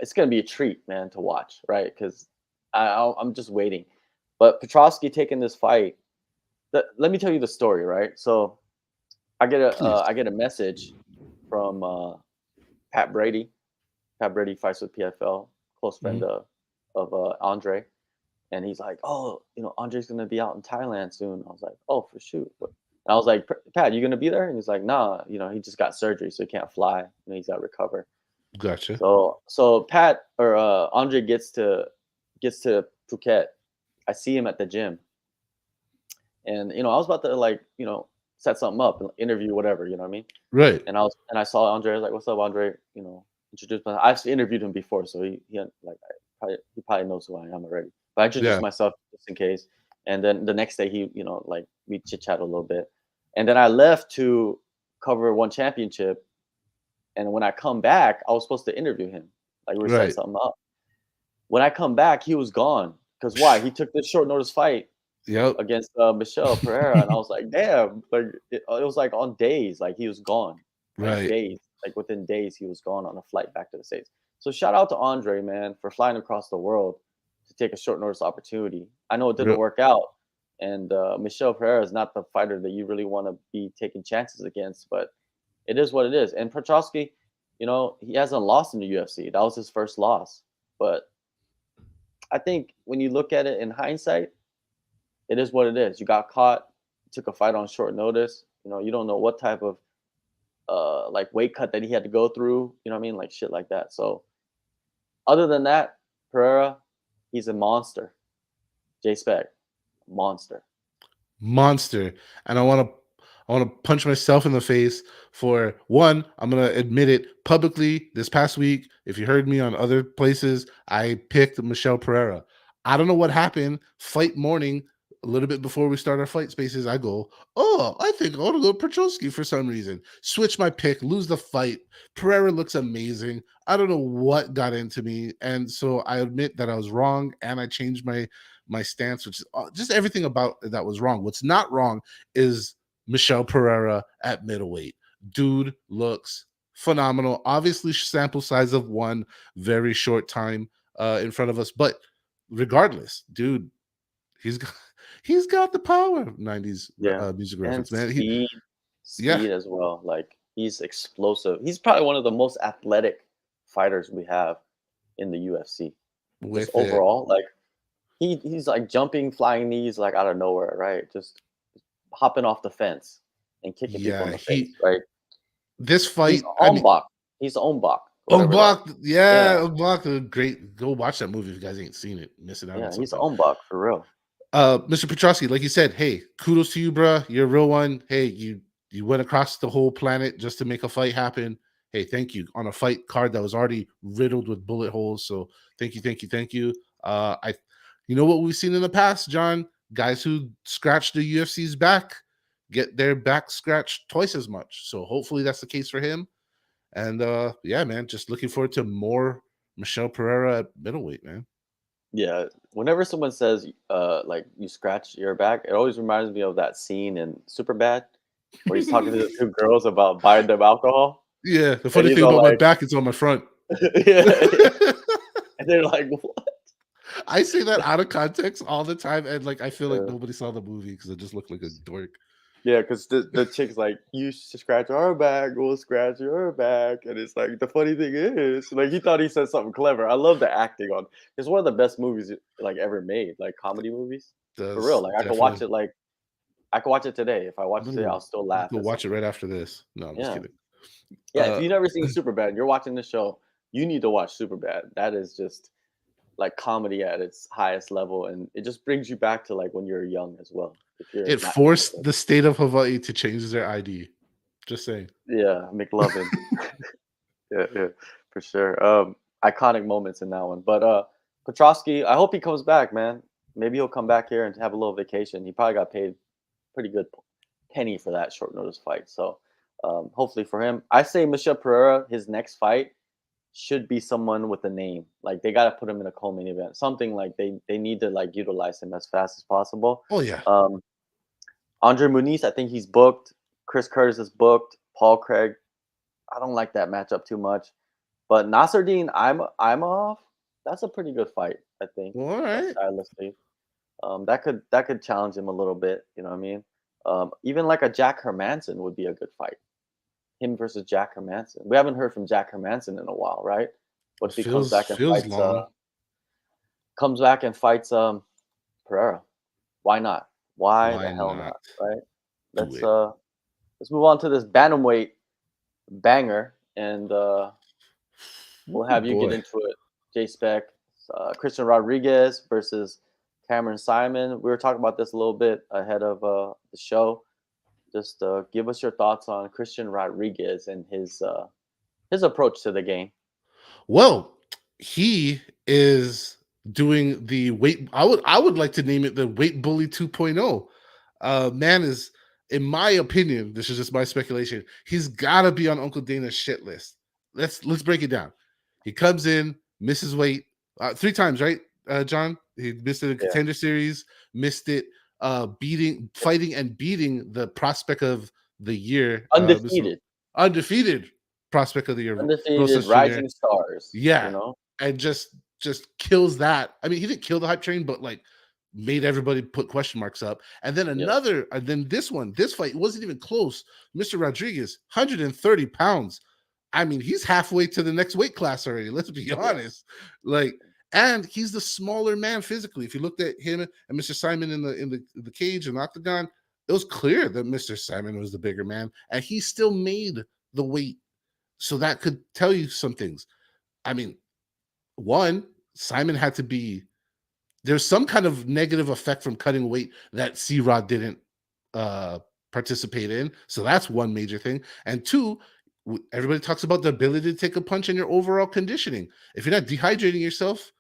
it's gonna be a treat, man, to watch, right? Because I'm just waiting. But Petrosky taking this fight. Let me tell you the story, right? So
Please.
I get a message from Pat Brady. Pat Brady fights with PFL, close friend
Mhm.
of Andre, and he's like, "Oh, Andre's gonna be out in Thailand soon." I was like, "Oh, for shoot." And I was like, "Pat, you gonna be there?" And he's like, "Nah, he just got surgery, so he can't fly. He's got to recover."
Gotcha.
So Pat or Andre gets to Phuket. I see him at the gym, and I was about to like set something up, interview, whatever. You know what I mean?
Right.
And I saw Andre. I was like, "What's up, Andre?" Introduced myself. I've interviewed him before, so he probably knows who I am already. But I introduced
Yeah.
myself just in case. And then the next day, he like we chit chat a little bit, and then I left to cover one championship. And when I come back, I was supposed to interview him. Like we were setting
Right.
something up. When I come back, he was gone. Cause why? He took this short notice fight
Yep.
against Michel Pereira, and I was like, damn. Like it was like on days, like he was gone, like
Right.
days, like within days, he was gone on a flight back to the States. So shout out to Andre, man, for flying across the world to take a short notice opportunity. I know it didn't
Real.
work out, and Michel Pereira is not the fighter that you really want to be taking chances against, but it is what it is. And Petrosky, he hasn't lost in the UFC. That was his first loss, but I think when you look at it in hindsight, it is what it is. You got caught, took a fight on short notice. You don't know what type of like weight cut that he had to go through. You know what I mean? Like shit like that. So other than that, Pereira, he's a monster. J Spec, monster.
monster, and I want to punch myself in the face for one. I'm gonna admit it publicly this past week. If you heard me on other places, I picked Michel Pereira. I don't know what happened. Fight morning, a little bit before we start our fight spaces, I go, oh, I think I want to go Petrosky for some reason. Switch my pick, lose the fight. Pereira looks amazing. I don't know what got into me, and so I admit that I was wrong, and I changed my stance, which is just everything about that was wrong. What's not wrong is Michel Pereira at middleweight. Dude looks phenomenal. Obviously, sample size of one, very short time in front of us, but regardless, dude, he's got he's got the power. 90s
Yeah,
music
and
reference, man. Yeah,
speed as well. Like he's explosive. He's probably one of the most athletic fighters we have in the UFC. Just
with it.
overall, like he's like jumping, flying knees like out of nowhere, right? Just hopping off the fence and kicking people in
Yeah,
the face, right?
this
He's
fight. I mean,
Ombak. He's Ombak, whatever that.
Unblocked. Yeah,
Yeah,
Unblocked. Great. Go watch that movie if you guys ain't seen it. Missing out on
yeah, he's
something.
Ombak for real.
Mr. Petrosky, like you said, hey, kudos to you, bruh. You're a real one. Hey, you went across the whole planet just to make a fight happen. Hey, thank you on a fight card that was already riddled with bullet holes. So thank you, thank you, thank you. You know what we've seen in the past, John? Guys who scratch the UFC's back get their back scratched twice as much. So hopefully that's the case for him. And yeah, man, just looking forward to more Michelle Pereira at middleweight, man.
Yeah, whenever someone says, like you scratch your back, it always reminds me of that scene in Superbad where he's talking to the two girls about buying them alcohol,
Yeah, the
and
funny
he's
thing
all
about my
like,
back, it's on my front.
yeah, yeah, and they're like, what?
I say that out of context all the time, and like I feel like
Yeah.
nobody saw the movie because I just look like a dork.
Yeah, because the chick's like, "You should scratch our back, we'll scratch your back," and it's like the funny thing is, like he thought he said something clever. I love the acting on. It's one of the best movies like ever made, like comedy movies, for real.
Does
Like
definitely.
I could watch it today. If I watch
I'm
it today,
gonna
I'll still laugh
go
at
watch it
something.
right after this. No, I'm just
Yeah,
kidding.
yeah. If
Uh,
you've never seen Superbad, you're watching this show. You need to watch Superbad. That is just like comedy at its highest level, and it just brings you back to like when you're young as well. If you're
it
not,
forced the state of Hawaii to change their ID. Just saying.
yeah, McLovin. Yeah, yeah, for sure. Iconic moments in that one. But Petrosky, I hope he comes back, man. Maybe he'll come back here and have a little vacation. He probably got paid pretty good penny for that short notice fight. So hopefully for him, I say Michel Pereira, his next fight should be someone with a name. Like they got to put him in a co-main event, something like they need to like utilize him as fast as possible.
Oh yeah.
Um, Andre Muniz, I think he's booked. Chris Curtis is booked. Paul Craig, I don't like that matchup too much. But Nasruddin Imavov, that's a pretty good fight, I think,
Well, all right.
stylistically. That could challenge him a little bit. You know what I mean? Even like a Jack Hermanson would be a good fight. Him versus Jack Hermanson. We haven't heard from Jack Hermanson in a while, right? What
It
if he comes back and
feels
fights?
long.
Pereira. Why not? Why the
Why
hell
not
not? Right?
do
Let's
it?
uh let's move on to this bantamweight banger, and we'll
Oh
have you get
boy.
into it. J Spec, Christian Rodriguez versus Cameron Simon. We were talking about this a little bit ahead of the show. Just give us your thoughts on Christian Rodriguez and his approach to the game.
Well, he is doing the weight. I would like to name it the weight bully 2.0. Man is, in my opinion, this is just my speculation. He's got to be on Uncle Dana's shit list. Let's break it down. He comes in, misses weight three times, right, John? He missed it in
Yeah,
contender series, missed it fighting and beating the prospect of the year, Mr.
undefeated,
undefeated prospect of the year,
undefeated
Rosas Jr.
rising stars. You
Yeah,
know.
and just kills that. I mean, he didn't kill the hype train, but like made everybody put question marks up. And then
Yeah,
this fight wasn't even close. Mr. Rodriguez, 130 pounds. I mean, he's halfway to the next weight class already. Let's be
yeah,
honest. Like, and he's the smaller man physically. If you looked at him and Mr. Simon in the cage and octagon, it was clear that Mr. Simon was the bigger man, and he still made the weight. So that could tell you some things. I mean, one, Simon had to be there's some kind of negative effect from cutting weight that C Rod didn't uh participate in. So that's one major thing. And two, everybody talks about the ability to take a punch and your overall conditioning. If you're not dehydrating yourself,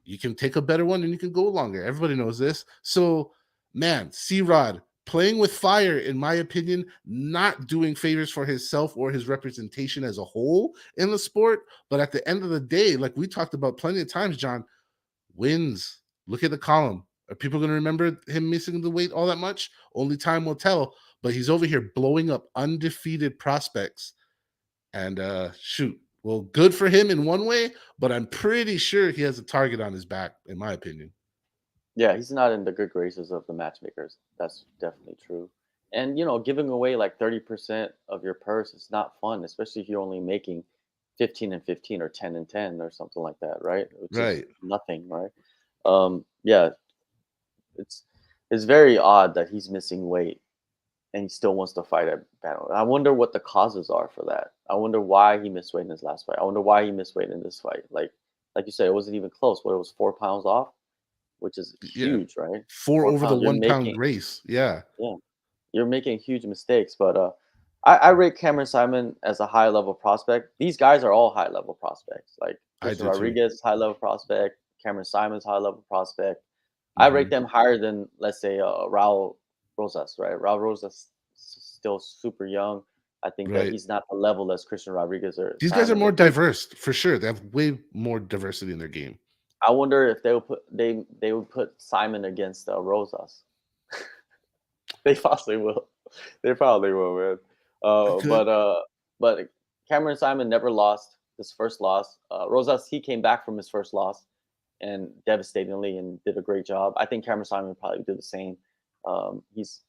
you can take a better one and you can go longer. Everybody knows this. So, man, C Rod playing with fire, in my opinion, not doing favors for himself or his representation as a whole in the sport. But at the end of the day, like we talked about plenty of times, John, wins. Look at the column. Are people going to remember him missing the weight all that much? Only time will tell. But he's over here blowing up undefeated prospects. And shoot, well, good for him in one way, but I'm pretty sure he has a target on his back, in my opinion.
Yeah, he's not in the good graces of the matchmakers. That's definitely true. And giving away like 30% of your purse is not fun, especially if you're only making 15 and 15 or 10 and 10 or something like that, right? Which is
Right.
nothing, right? Yeah, it's it's very odd that he's missing weight and he still wants to fight at battle. I wonder what the causes are for that. I wonder why he missed weight in his last fight. I wonder why he missed weight in this fight. Like you said, it wasn't even close. What, it was 4 pounds off, which is
Yeah.
huge, right?
4
Four
over the
pounds. You're
1 pound
making
race. Yeah,
Yeah, you're making huge mistakes. But I rate Cameron Simon as a high level prospect. These guys are all high level prospects. Like
I
Christian
do too.
Rodriguez is high level prospect. Cameron Simon's high level prospect. I rate
Mhm.
them higher than, let's say, Raul Rosas, right? Raul Rosas still super young. I think that
Right.
he's not the level as Christian Rodriguez or
These guys are
Simon.
more diverse for sure. They have way more diversity in their game.
I wonder if they would put Simon against Rosas. They possibly will. They probably will, man.
I
Uh,
could.
but uh, but Cameron Simon never lost his first loss. Rosas, he came back from his first loss and devastatingly and did a great job. I think Cameron Simon would probably do the same. He's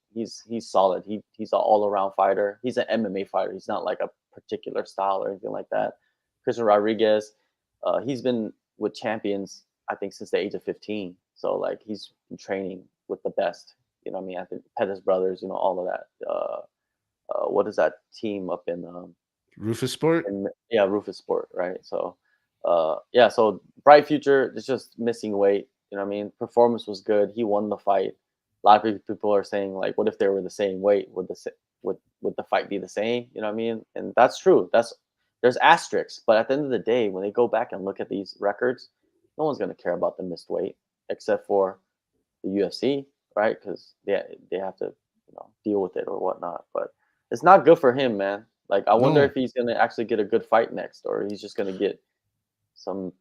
solid. He's an all around fighter. He's an MMA fighter. He's not like a particular style or anything like that. Christian Rodriguez, he's been with champions I think since the age of 15. So like he's been training with the best. I mean, I think Pettis brothers. All of that. What is that team up
Rufus Sport?
yeah, Rufus Sport, right? So, yeah, so bright future. It's just missing weight. What I mean? Performance was good. He won the fight. A lot of people are saying like, what if they were the same weight? Would the fight be the same? You know what I mean? And that's true. There's asterisks, but at the end of the day, when they go back and look at these records, no one's gonna care about the missed weight except for the UFC, right? Because they have to deal with it or whatnot. But it's not good for him, man. Like I wonder
No.
if he's gonna actually get a good fight next, or he's just gonna get some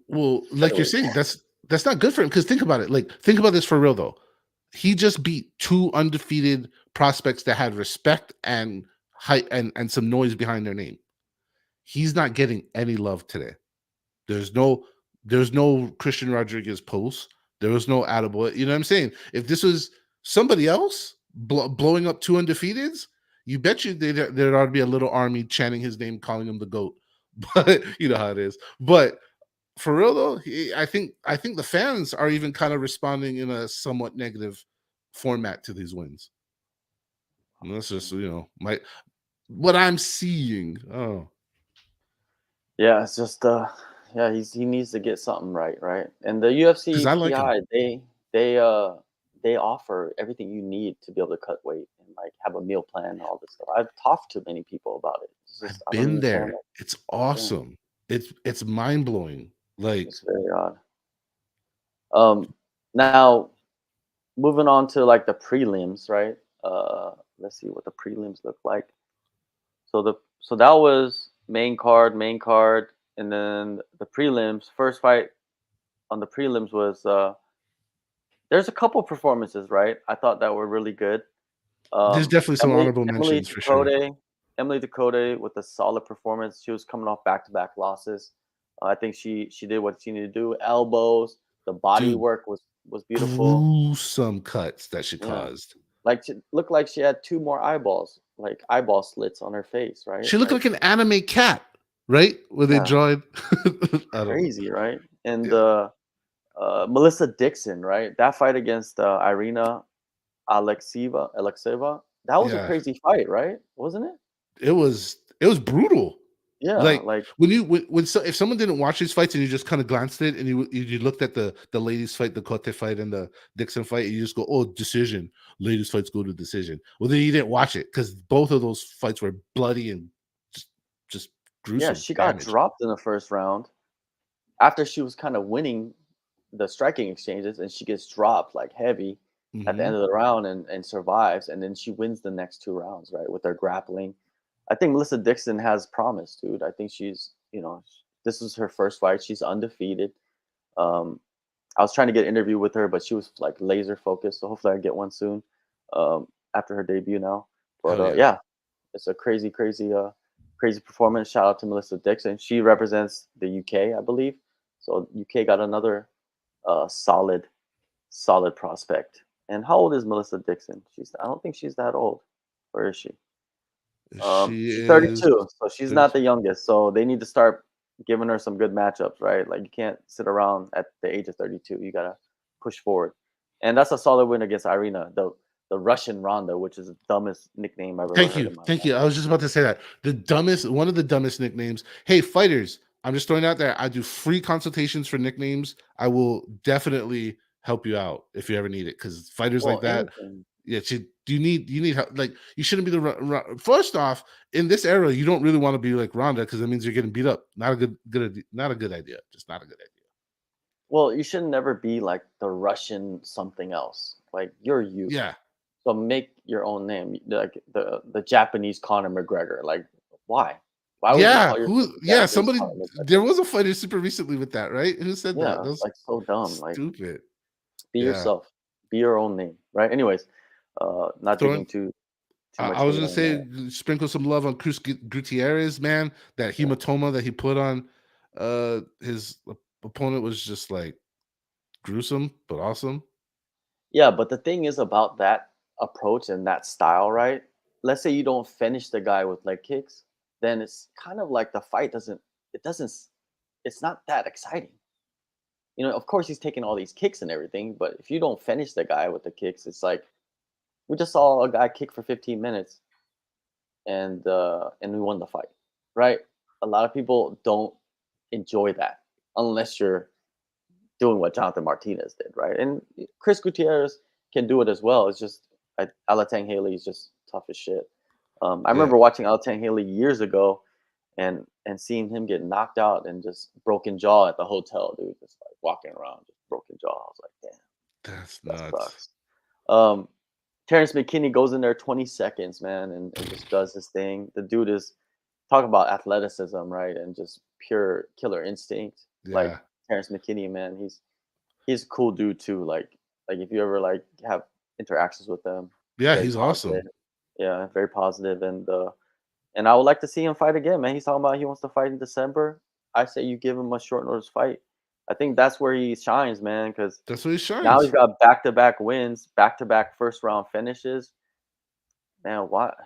Well, like you're
featherweight.
saying, that's not good for him. Because think about it. Like, think about this for real though. He just beat 2 undefeated prospects that had respect and height and some noise behind their name. He's not getting any love today. There's no there's no Christian Rodriguez post. There was no attaboy. You know what I'm saying? If this was somebody else blowing up 2 undefeateds, you bet you there ought to be a little army chanting his name, calling him the GOAT. But you know how it is. But for real though, I think the fans are even kind of responding in a somewhat negative format to these wins. And that's just my what I'm seeing. Oh,
Yeah, it's just yeah, he needs to get something right, right? And the
because
UFC
I like him.
PI, they offer everything you need to be able to cut weight and like have a meal plan and all this stuff. I've talked to many people about it. It's
I've
just I don't
been
understand
there.
it.
It's
Yeah,
awesome. It's mind blowing. Like
it's very odd. Um, Now moving on to like the prelims, right? Let's see what the prelims look like. So that was main card, and then the prelims. First fight on the prelims was there's a couple performances, right? I thought that were really good.
there's definitely some
Emily
honorable
Emily
mentions for sure.
Ducote, Emily Ducote with a solid performance. She was coming off back to back losses. I think she did what she needed to do. Elbows, the body
Dude,
work was beautiful.
gruesome cuts that she
Yeah,
caused.
like she looked like she had two more eyeballs, like eyeball slits on her face, right?
She looked
Like
like an anime cat, right? Where they
yeah,
draw it. I don't know.
crazy, right? And
Yeah.
Melissa Dixon, right? That fight against Irina Alexeva, that was a
Yeah.
crazy fight, right? Wasn't it?
It was brutal.
Yeah,
Like
like
if someone didn't watch these fights and you just kind of glanced at it and you looked at the ladies fight, the Cote fight, and the Dixon fight, and you just go, oh, decision. Ladies fights go to decision. Well, then you didn't watch it because both of those fights were bloody and just just
yeah,
gruesome
she got
damage.
dropped in the first round after she was kind of winning the striking exchanges, and she gets dropped like heavy at the
Hmm.
end of the round and survives, and then she wins the next 2 rounds, right, with her grappling. I think Melissa Dixon has promise, dude. I think she's, this is her first fight. She's undefeated. Um, I was trying to get an interview with her, but she was like laser focused. So hopefully I get one soon, after her debut now. But
Hell yeah.
yeah, it's a crazy, crazy, crazy performance. Shout out to Melissa Dixon. She represents the UK, I believe. So UK got another solid, solid prospect. And how old is Melissa Dixon? I don't think she's that old. Where is she?
She
She's
is
32, so she's not
32.
the youngest. So they need to start giving her some good matchups, right? Like you can't sit around at the age of 32. You gotta push forward, and that's a solid win against Irina, the Russian Ronda, which is the dumbest nickname I've ever
Thank
heard
you.
in my
Thank
life.
you. I was just about to say that. One of the dumbest nicknames. Hey, fighters, I'm just throwing out there. I do free consultations for nicknames. I will definitely help you out if you ever need it. Because fighters like
Well,
that,
anything.
yeah, you need help. Like you shouldn't be first off, in this era, you don't really want to be like Ronda because that means you're getting beat up. Not a not a good idea. Just not a good idea.
Well, you should never be like the Russian something else. Like you're you.
Yeah.
So make your own name, like the Japanese Conor McGregor. Like why? Why would you
Yeah.
call yourself the Japanese
Somebody
Conor
there
McGregor?
was a fighter super recently with that, right? Who said that?
Yeah,
That was
like so dumb. Like
stupid.
be
Yeah.
yourself. Be your own name, right? Anyways, not digging
Throwing
too
I
much
was
hate
gonna
on that.
say sprinkle some love on Cruz Gutierrez, man. That
Yeah.
hematoma that he put on his opponent was just like gruesome but awesome.
Yeah, but the thing is about that approach and that style, right? Let's say you don't finish the guy with leg kicks, then it's kind of like the fight doesn't it's not that exciting. Of course he's taking all these kicks and everything, but if you don't finish the guy with the kicks, it's like we just saw a guy kick for 15 minutes and we won the fight, right? A lot of people don't enjoy that unless you're doing what Jonathan Martinez did, right? And Chris Gutierrez can do it as well. It's just Alatang Haley is just tough as shit. I
Yeah.
remember watching Alatang Haley years ago and seeing him get knocked out and just broken jaw at the hotel, dude, just like walking around, just broken jaw. I was like, damn,
That's
that
nuts.
sucks. Um, Terrence McKinney goes in there 20 seconds, man, and just does his thing. The dude is talk about athleticism, right? And just pure killer instinct. Like
Yeah.
Terrence McKinney, man, he's a cool dude too. Like if you ever like have interactions with them,
Yeah,
very
he's
positive.
awesome.
Yeah, very positive, and I would like to see him fight again, man. He's talking about he wants to fight in December. I say you give him a short notice fight. I think that's where he shines, man, because
That's what he
now he's
shines.
got back-to-back wins, back-to-back first round finishes. Man, what?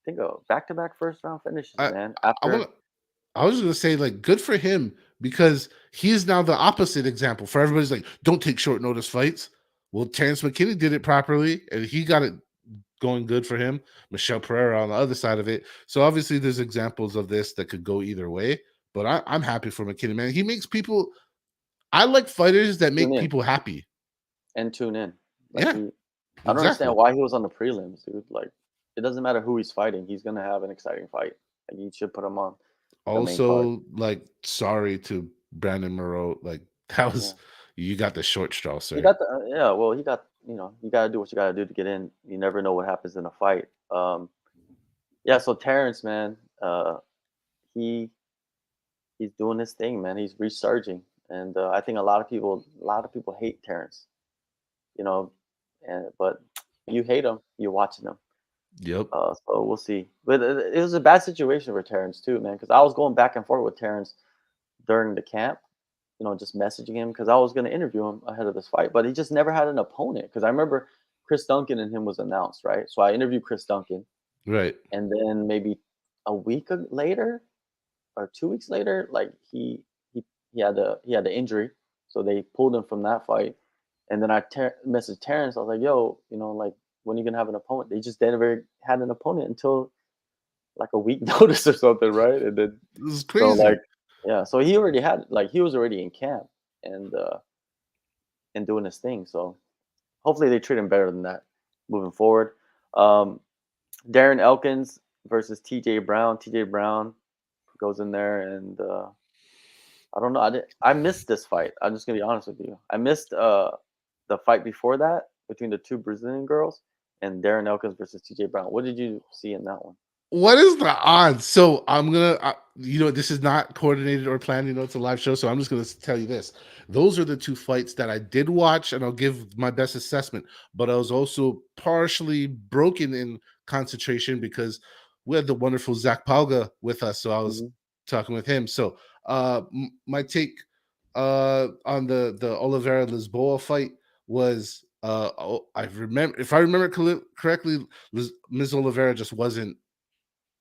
Think of back-to-back first round finishes,
I
man.
I want
After
to I was gonna say, like, good for him because he's now the opposite example for everybody's like, don't take short notice fights. Well, Terrence McKinney did it properly, and he got it going good for him. Michel Pereira on the other side of it. So obviously, there's examples of this that could go either way. But I'm happy for McKinney, man. He makes people. I like fighters that
tune
make
in
people happy.
and tune in. Like
Yeah,
I don't understand
exactly.
why he was on the prelims, dude. Like it doesn't matter who he's fighting, he's gonna have an exciting fight. Like you should put him on the main card.
Also, like, sorry to Brandon Moreau. Like, that
Yeah.
was you got the short straw,
He
sir.
got the yeah, well, he got you gotta do what you gotta do to get in. You never know what happens in a fight. Yeah, so Terrence, man, he he's doing his thing, man. He's resurging. And I think a lot of people hate Terrence, you know, but you hate him, you're watching him.
Yep.
So we'll see. But it was a bad situation for Terrence too, man, because I was going back and forth with Terrence during the camp, just messaging him because I was going to interview him ahead of this fight, but he just never had an opponent. Because I remember Chris Duncan and him was announced, right? So I interviewed Chris Duncan,
Right.
and then maybe a week later or 2 weeks later, like he he had the injury, so they pulled him from that fight. And then I messaged Terrence. I was like, "Yo, like when are you gonna have an opponent?" They just never had an opponent until like a week notice or something, right? And then
This is
so
crazy.
so he already had he was already in camp and doing his thing. So hopefully they treat him better than that moving forward. Um, Darren Elkins versus TJ Brown. TJ Brown goes in there and I don't know. I missed this fight. I'm just gonna be honest with you. I missed the fight before that between the two Brazilian girls and Darren Elkins versus TJ Brown. What did you see in that one?
What is the odds? So I'm gonna, this is not coordinated or planned. It's a live show, so I'm just gonna tell you this. Those are the two fights that I did watch, and I'll give my best assessment. But I was also partially broken in concentration because we had the wonderful Zach Palga with us, so I was
Hmm.
talking with him. So, my take on the Oliveira Lisboa fight was, I remember, if I remember correctly, Ms. Oliveira just wasn't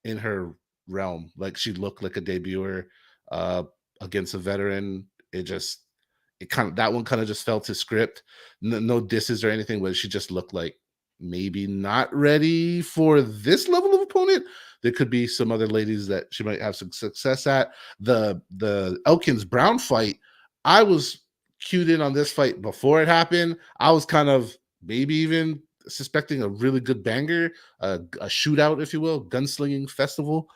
in her realm. Like, she looked like a debuter uh against a veteran. It kind of, that one kind of just fell to script. No disses or anything, but she just looked like maybe not ready for this level of opponent. There could be some other ladies that she might have some success at. The Elkins Brown fight, I was cued in on this fight before it happened. I was kind of maybe even suspecting a really good banger, a shootout, if you will, gunslinging festival.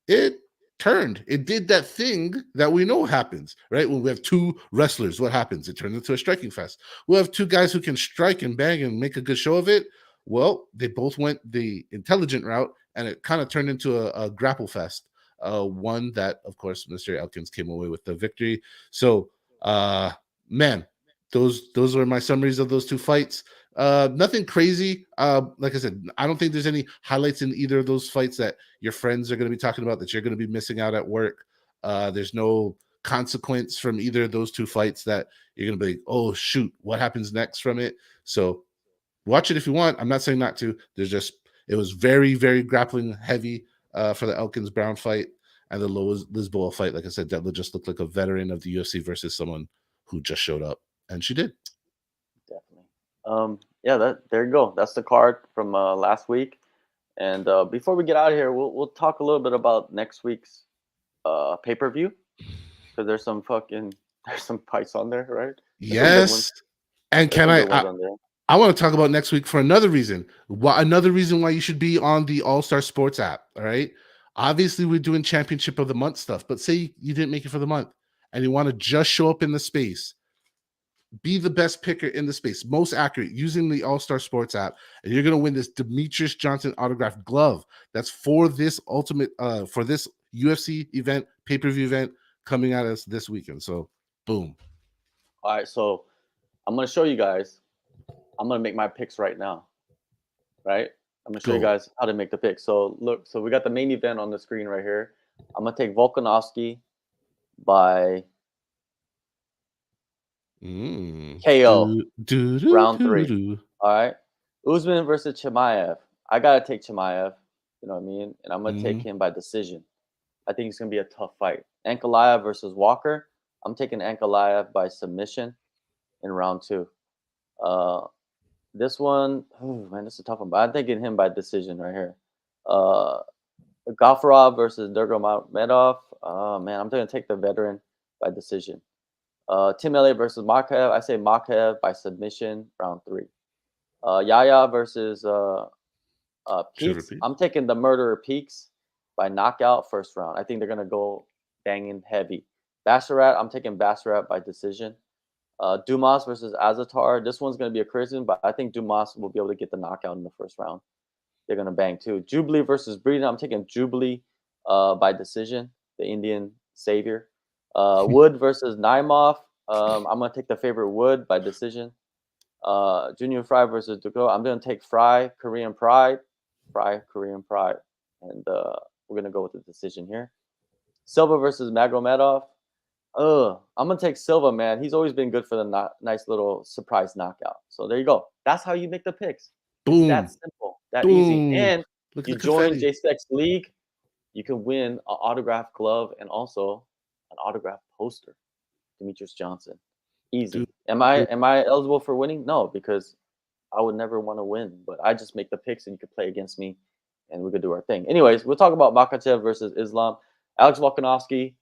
It turned. It did that thing that we know happens, right? When we have two wrestlers, what happens? It turns into a striking fest. We'll have two guys who can strike and bang and make a good show of it. Well, they both went the intelligent route, and it kind of turned into a grapple fest. One that, of course, Mr. Elkins came away with the victory. So, uh, man, those were my summaries of those two fights. Nothing crazy. Like I said, I don't think there's any highlights in either of those fights that your friends are going to be talking about that you're going to be missing out at work. There's no consequence from either of those two fights that you're going to be like, oh shoot, what happens next from it? So watch it if you want. I'm not saying not to. It was very, very grappling heavy for the Elkins Brown fight, and the Lisboa fight. Like I said, Deadla just looked like a veteran of the UFC versus someone who just showed up, and she did.
Definitely. Yeah, that there you go. That's the card from last week. And before we get out of here, we'll talk a little bit about next week's pay per view because there's some fights on there, right? There's some good ones.
Yes, and
There's
can
some
I?
good ones on there.
I want to talk about next week for another reason. Another reason why you should be on the AllStar Sports app. All right. Obviously, we're doing Championship of the Month stuff, but say you didn't make it for the month and you want to just show up in the space, be the best picker in the space, most accurate using the AllStar Sports app, and you're going to win this Demetrius Johnson autographed glove. That's for this for this UFC event, pay per view event coming at us this weekend. So, boom.
All right, so I'm gonna show you guys. I'm gonna make my picks right now. Right? I'm gonna show you
Go.
guys how to make the picks. So look, so we got the main event on the screen right here. I'm gonna take Volkanovski by KO,
Do, do, do,
round
do,
3.
do.
All right. Usman versus Chimaev. I gotta take Chimaev. You know what I mean? And I'm gonna take
Mhm.
him by decision. I think it's gonna be a tough fight. Ankalaev versus Walker. I'm taking Ankalaev by submission in round 2. Uh, this one, oh man, this is a tough one. But I'm taking him by decision right here. Uh, Gafurov versus Nurmagomedov. Oh man, I'm gonna take the veteran by decision. Tim Elliott versus Makaev. I say Makaev by submission, round 3. Yaya versus
Sugar
Peaks.
Pete.
I'm taking the Murderer Peaks by knockout first round. I think they're gonna go banging heavy. Basharat. I'm taking Basharat by decision. Dumas versus Azatar. This one's gonna be a criticism, but I think Dumas will be able to get the knockout in the first round. They're gonna bang too. Jubilee versus Breeden. I'm taking Jubilee by decision. The Indian savior. Wood versus Naimov. I'm gonna take the favorite Wood by decision. Junior Fry versus Dugo. I'm gonna take Fry Korean Pride. Fry Korean Pride, and we're gonna go with the decision here. Silva versus Magomedov. I'm gonna take Silva, man. He's always been good for the nice little surprise knockout. So there you go. That's how you make the picks. It's that
Boom.
simple, that easy.
Boom.
And
Look at
you
the
join
confetti.
JSpec's league, you can win an autographed glove and also an autographed poster. Demetrius Johnson.
Dude.
Easy. Am I eligible for winning? No, because I would never want to win. But I just make the picks and you can play against me and we could do our thing. Anyways, we'll talk about Makachev versus Islam. Alex Volkanovski,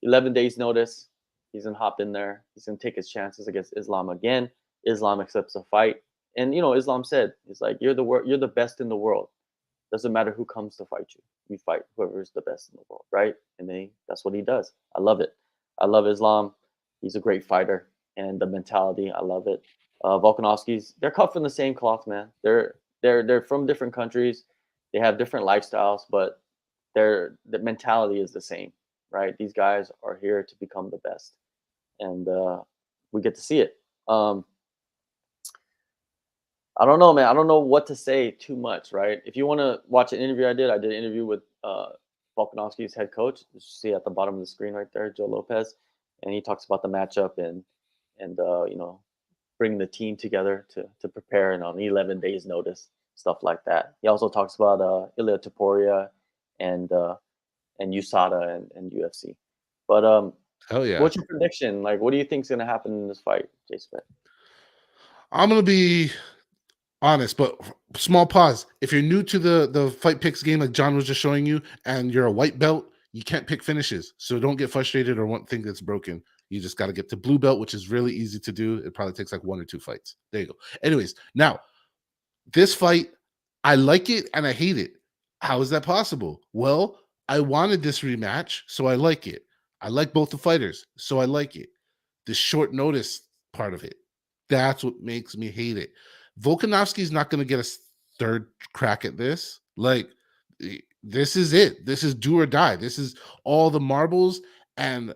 11 days notice. He's gonna hop in there. He's gonna take his chances against Islam again. Islam accepts a fight, and Islam said, "It's like you're the best in the world. Doesn't matter who comes to fight you. You fight whoever's the best in the world, right?" And that's what he does. I love it. I love Islam. He's a great fighter, and the mentality, I love it. Volkanovski's, they're cut from the same cloth, man. They're from different countries. They have different lifestyles, but the mentality is the same, right? These guys are here to become the best, and we get to see it. I don't know, man. I don't know what to say too much, right? If you want to watch an interview I did an interview with Volkanovski's head coach. You see at the bottom of the screen right there, Joe Lopez, and he talks about the matchup and bringing the team together to prepare and on 11 days notice, stuff like that. He also talks about Ilya Taporia and USADA and UFC. But
Hell yeah.
what's your prediction? Like, what do you think's gonna happen in this fight, Jason?
I'm gonna be honest, but small pause. If you're new to the fight picks game, like John was just showing you, and you're a white belt, you can't pick finishes. So don't get frustrated or one thing that's broken. You just got to get to blue belt, which is really easy to do. It probably takes like 1 or 2 fights. There you go. Anyways, now this fight, I like it and I hate it. How is that possible? Well, I wanted this rematch, so I like it. I like both the fighters, so I like it. The short notice part of it, that's what makes me hate it. Volkanovski's not going to get a third crack at this. Like, this is it. This is do or die. This is all the marbles. And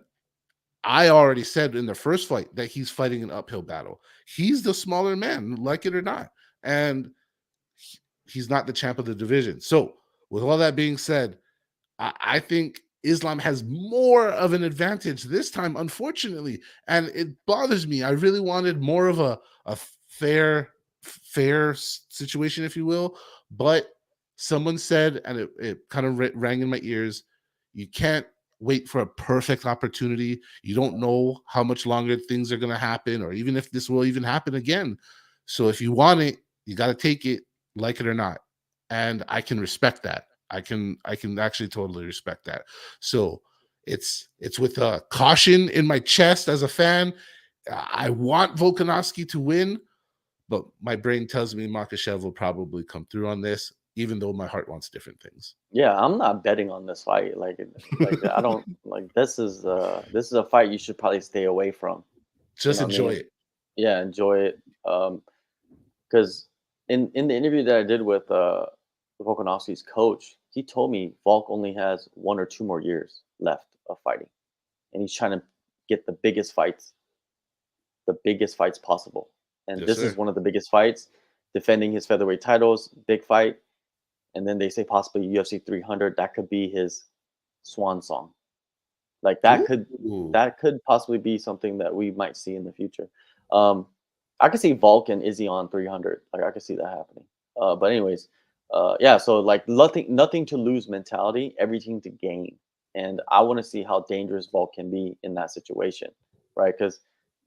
I already said in the first fight that he's fighting an uphill battle. He's the smaller man, like it or not. And he's not the champ of the division. So, with all that being said, I think Islam has more of an advantage this time, unfortunately, and it bothers me. I really wanted more of a fair situation, if you will, but someone said, and it kind of rang in my ears, you can't wait for a perfect opportunity. You don't know how much longer things are going to happen, or even if this will even happen again. So if you want it, you got to take it, like it or not. And I can respect that. I can actually totally respect that. So it's with a caution in my chest as a fan. I want Volkanovski to win, but my brain tells me Makhachev will probably come through on this, even though my heart wants different things.
Yeah, I'm not betting on this fight. Like I don't like this is a fight you should probably stay away from. You
Just
know what I
enjoy
mean?
it.
Yeah, enjoy it. Because in the interview that I did with Volkanovski's coach, he told me Volk only has 1 or 2 more years left of fighting, and he's trying to get the biggest fights possible. And
Yes,
this
sir.
is one of the biggest fights, defending his featherweight titles, big fight. And then they say possibly UFC 300. That could be his swan song. Like
Ooh.
that could possibly be something that we might see in the future. Um, I could see Volk and Izzy on 300. Like I could see that happening. But anyways, yeah. So like nothing to lose mentality, everything to gain. And I want to see how dangerous Volk can be in that situation, right? Because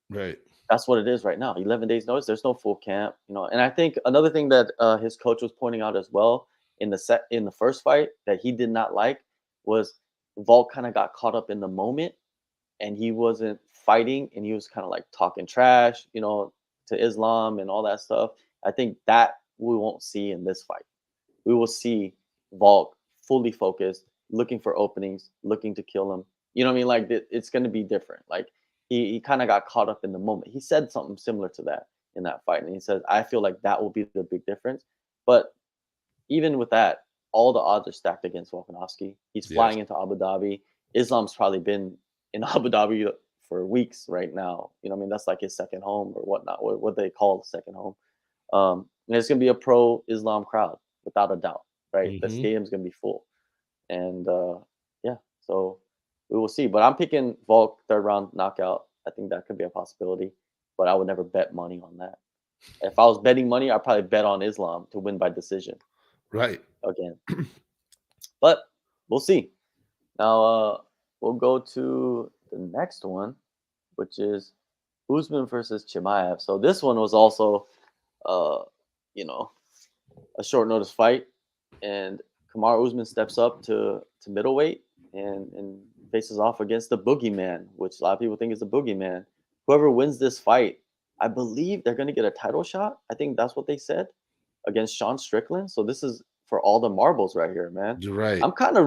Right.
that's what it is right now. 11 days notice. There's no full camp, And I think another thing that his coach was pointing out as well in the first fight that he did not like was Volk kind of got caught up in the moment and he wasn't fighting and he was kind of like talking trash, to Islam and all that stuff. I think that we won't see in this fight. We will see Volk fully focused, looking for openings, looking to kill him. You know what I mean? Like it's going to be different. Like he kind of got caught up in the moment. He said something similar to that in that fight, and he says, "I feel like that will be the big difference." But even with that, all the odds are stacked against Volkanovski. He's
Yes.
flying into Abu Dhabi. Islam's probably been in Abu Dhabi for weeks right now. You know what I mean? That's like his second home or whatnot, what they call the second home. And it's going to be a pro Islam crowd without a doubt, right? The
Hmm.
stadium's going to be full. And yeah, so we will see. But I'm picking Volk third round knockout. I think that could be a possibility, but I would never bet money on that. If I was betting money, I'd probably bet on Islam to win by decision
Right.
again. But we'll see. Now we'll go to the next one, which is Usman versus Chimaev. So this one was also, uh, you know, a short notice fight, and Kamaru Usman steps up to middleweight and faces off against the boogeyman, which a lot of people think is the boogeyman. Whoever wins this fight, I believe they're going to get a title shot. I think that's what they said against Sean Strickland. So this is for all the marbles right here, man.
You're right.
I'm kind of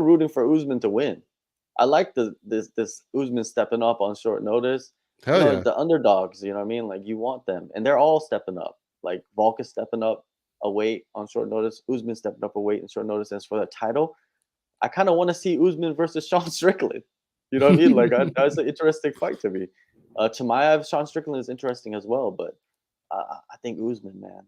rooting for Usman to win. I like this Usman stepping up on short notice. You
Hell
know,
yeah.
the underdogs, you know what I mean? Like you want them. And they're all stepping up. Like Volk is stepping up a weight on short notice. Usman stepping up a weight on short notice. And as for the title, I kind of want to see Usman versus Sean Strickland. You know what I mean? Like that's an interesting fight to me. Chimaev, Sean Strickland is interesting as well, but I think Usman, man,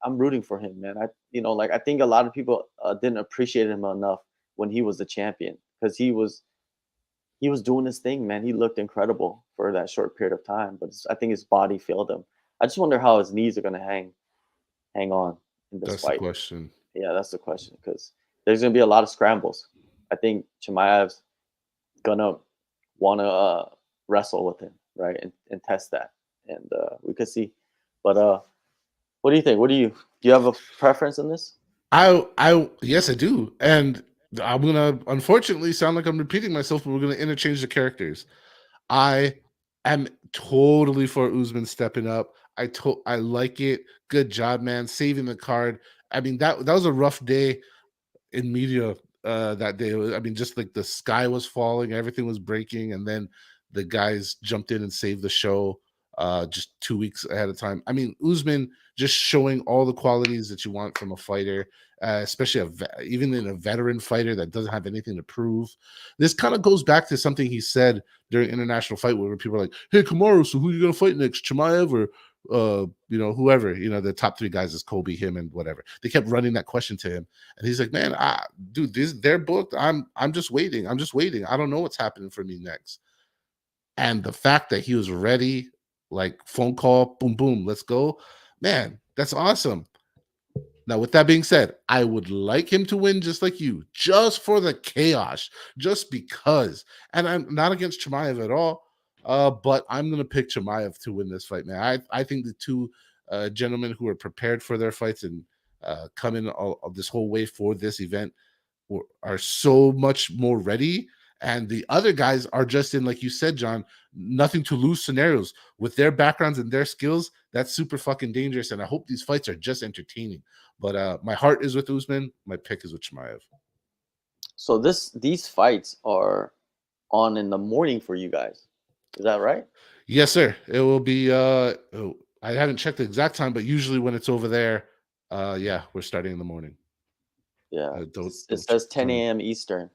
I'm rooting for him, man. I think a lot of people didn't appreciate him enough when he was the champion because he was doing his thing, man. He looked incredible for that short period of time, but I think his body failed him. I just wonder how his knees are gonna hang on in this
That's the
fight.
question.
Yeah, that's the question because there's gonna be a lot of scrambles. I think Chimaev's gonna want to wrestle with him, right, and test that, and we could see. But what do you think? Do you have a preference in this?
Yes, I do. And I'm gonna unfortunately sound like I'm repeating myself, but we're gonna interchange the characters. I am totally for Usman stepping up. I like it. Good job, man. Saving the card. I mean, that was a rough day in media that day. I mean, just like the sky was falling, everything was breaking, and then the guys jumped in and saved the show just 2 weeks ahead of time. I mean, Usman just showing all the qualities that you want from a fighter, especially even in a veteran fighter that doesn't have anything to prove. This kind of goes back to something he said during International Fight Week, where people are like, "Hey, Kamaru, so who are you gonna fight next, Chimaev or?" Whoever, the top three guys is Kobe, him, and whatever. They kept running that question to him, and he's like, "Man, dude, they're booked. I'm just waiting. I'm just waiting. I don't know what's happening for me next." And the fact that he was ready, like phone call, boom, boom, let's go, man, that's awesome. Now, with that being said, I would like him to win just like you, just for the chaos, just because. And I'm not against Chimaev at all, but I'm going to pick Chimaev to win this fight, man. I think the two gentlemen who are prepared for their fights and coming all this whole way for this event are so much more ready. And the other guys are just in, like you said, John, nothing to lose scenarios with their backgrounds and their skills. That's super fucking dangerous. And I hope these fights are just entertaining. But my heart is with Usman. My pick is with Chimaev.
So these fights are on in the morning for you guys. Is that right?
Yes, sir. It will be. I haven't checked the exact time, but usually when it's over there, yeah, we're starting in the morning.
Yeah.
Don't
It
don't check
says
the
10
time.
a.m. Eastern,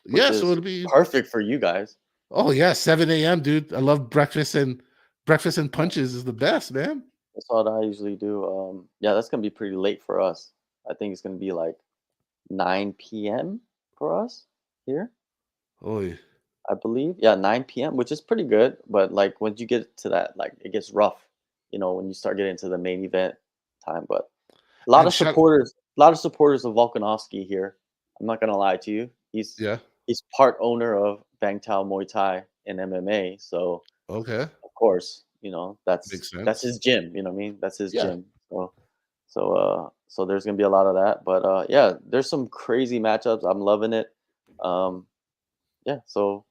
which
Yeah, so
is
it'll be.
perfect for you guys.
Oh yeah, 7 a.m., dude. I love breakfast and
Yeah,
punches is the best, man.
that's what I usually do. Yeah, that's gonna be pretty late for us. I think it's gonna be like 9 p.m. for us here.
Oh, yeah.
I believe. Yeah, 9 p.m., which is pretty good. But like once you get to that, like it gets rough, when you start getting into the main event time. But
And shout
a lot of supporters of Volkanovski here. I'm not gonna lie to you.
yeah,
He's part owner of Bangtao Muay Thai and MMA. So
okay,
of course,
makes
that's
sense.
his gym. You know what I mean? That's his
Yeah,
gym. So there's gonna be a lot of that. But yeah, there's some crazy matchups. I'm loving it. Um, yeah, so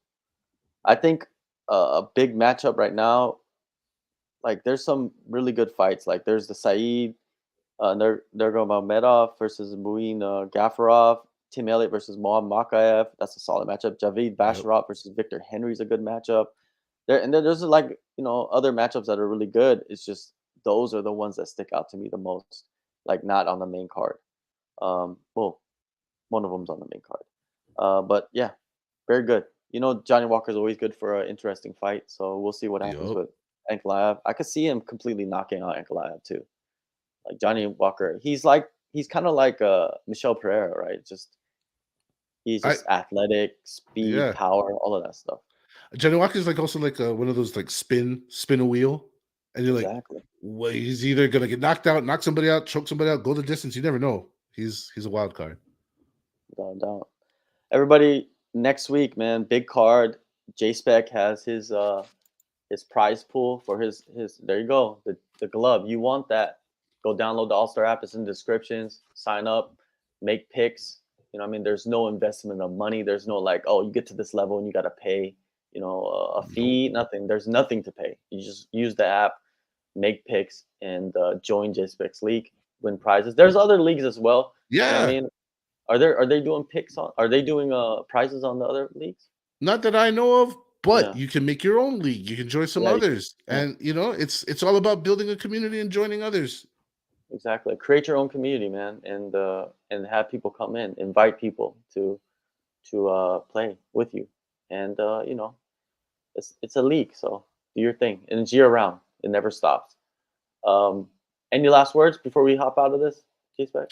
I think a big matchup right now, like there's some really good fights. Like there's the Saeed Nurmagomedov versus Muin Gafarov, Tim Elliott versus Mohamed Makayev. That's a solid matchup. Javid
yep.
Basharov versus Victor Henry is a good matchup. There's like other matchups that are really good. It's just those are the ones that stick out to me the most. Like not on the main card. Well, one of them's on the main card. But yeah, very good. Johnny Walker's always good for an interesting fight. So we'll see what happens
Yup.
with Ankalaev. I could see him completely knocking out Ankalaev too. Like Johnny Walker, he's kind of like Michel Pereira, right? He's
I
just athletic, speed,
yeah.
power, all of that stuff.
Johnny Walker is like also like one of those like spin a wheel, and you're like,
Exactly,
well, he's either gonna get knocked out, knock somebody out, choke somebody out, go the distance. You never know. He's a wild card.
without a doubt. Everybody, next week, man, big card. J Spec has his prize pool for his. There you go, the glove. You want that? Go download the AllStar app. It's in the descriptions. Sign up. make picks. You know, I mean, there's no investment of money. There's no like, oh, you get to this level and you got to pay, a
Nope.
fee. Nothing. There's nothing to pay. You just use the app, make picks, and join JSPIC's league, win prizes. There's other leagues as well. You know what I
Yeah.
mean? Are they doing picks on? Are they doing prizes on the other leagues?
Not that I know of, but
Yeah,
you can make your own league. You can join some
yeah,
others.
yeah.
And it's all about building a community and joining others.
Exactly. Create your own community, man, and have people come in, invite people to play with you, and it's a league, so do your thing, and it's year round. It never stops. Um, any last words before we hop out of this, T-Spec?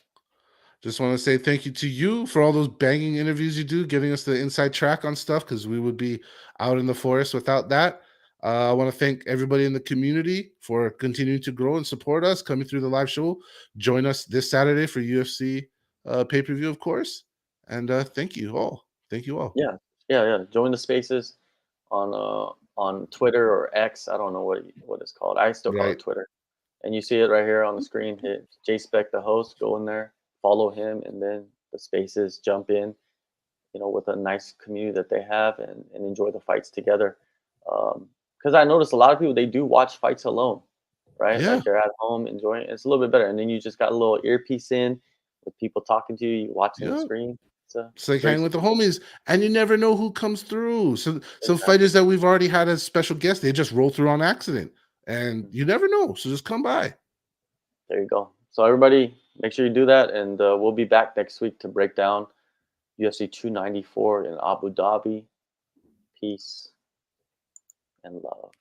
Just want to say thank you to you for all those banging interviews you do, giving us the inside track on stuff because we would be out in the forest without that. I want to thank everybody in the community for continuing to grow and support us, coming through the live show. Join us this Saturday for UFC pay per view, of course. And thank you all. Thank you all.
Yeah, yeah, yeah. Join the spaces on Twitter or X. I don't know what it's called. I still call it
Right.
Twitter. And you see it right here on the screen. Hit JSpec the host. Go in there, follow him, and then the spaces. Jump in. With a nice community that they have, and enjoy the fights together. Because I noticed a lot of people they do watch fights alone, right?
Yeah.
Like they're at home enjoying it. It's a little bit better, and then you just got a little earpiece in with people talking to you, you watching the
Yeah.
screen. It's a
It's like
great
hanging with the
situation.
homies, and you never know who comes through. So some
Exactly.
fighters that we've already had as special guests, they just roll through on accident, and
Mhm.
you never know. So just come by.
There you go. So everybody, make sure you do that, and we'll be back next week to break down UFC 294 in Abu Dhabi. Peace and love.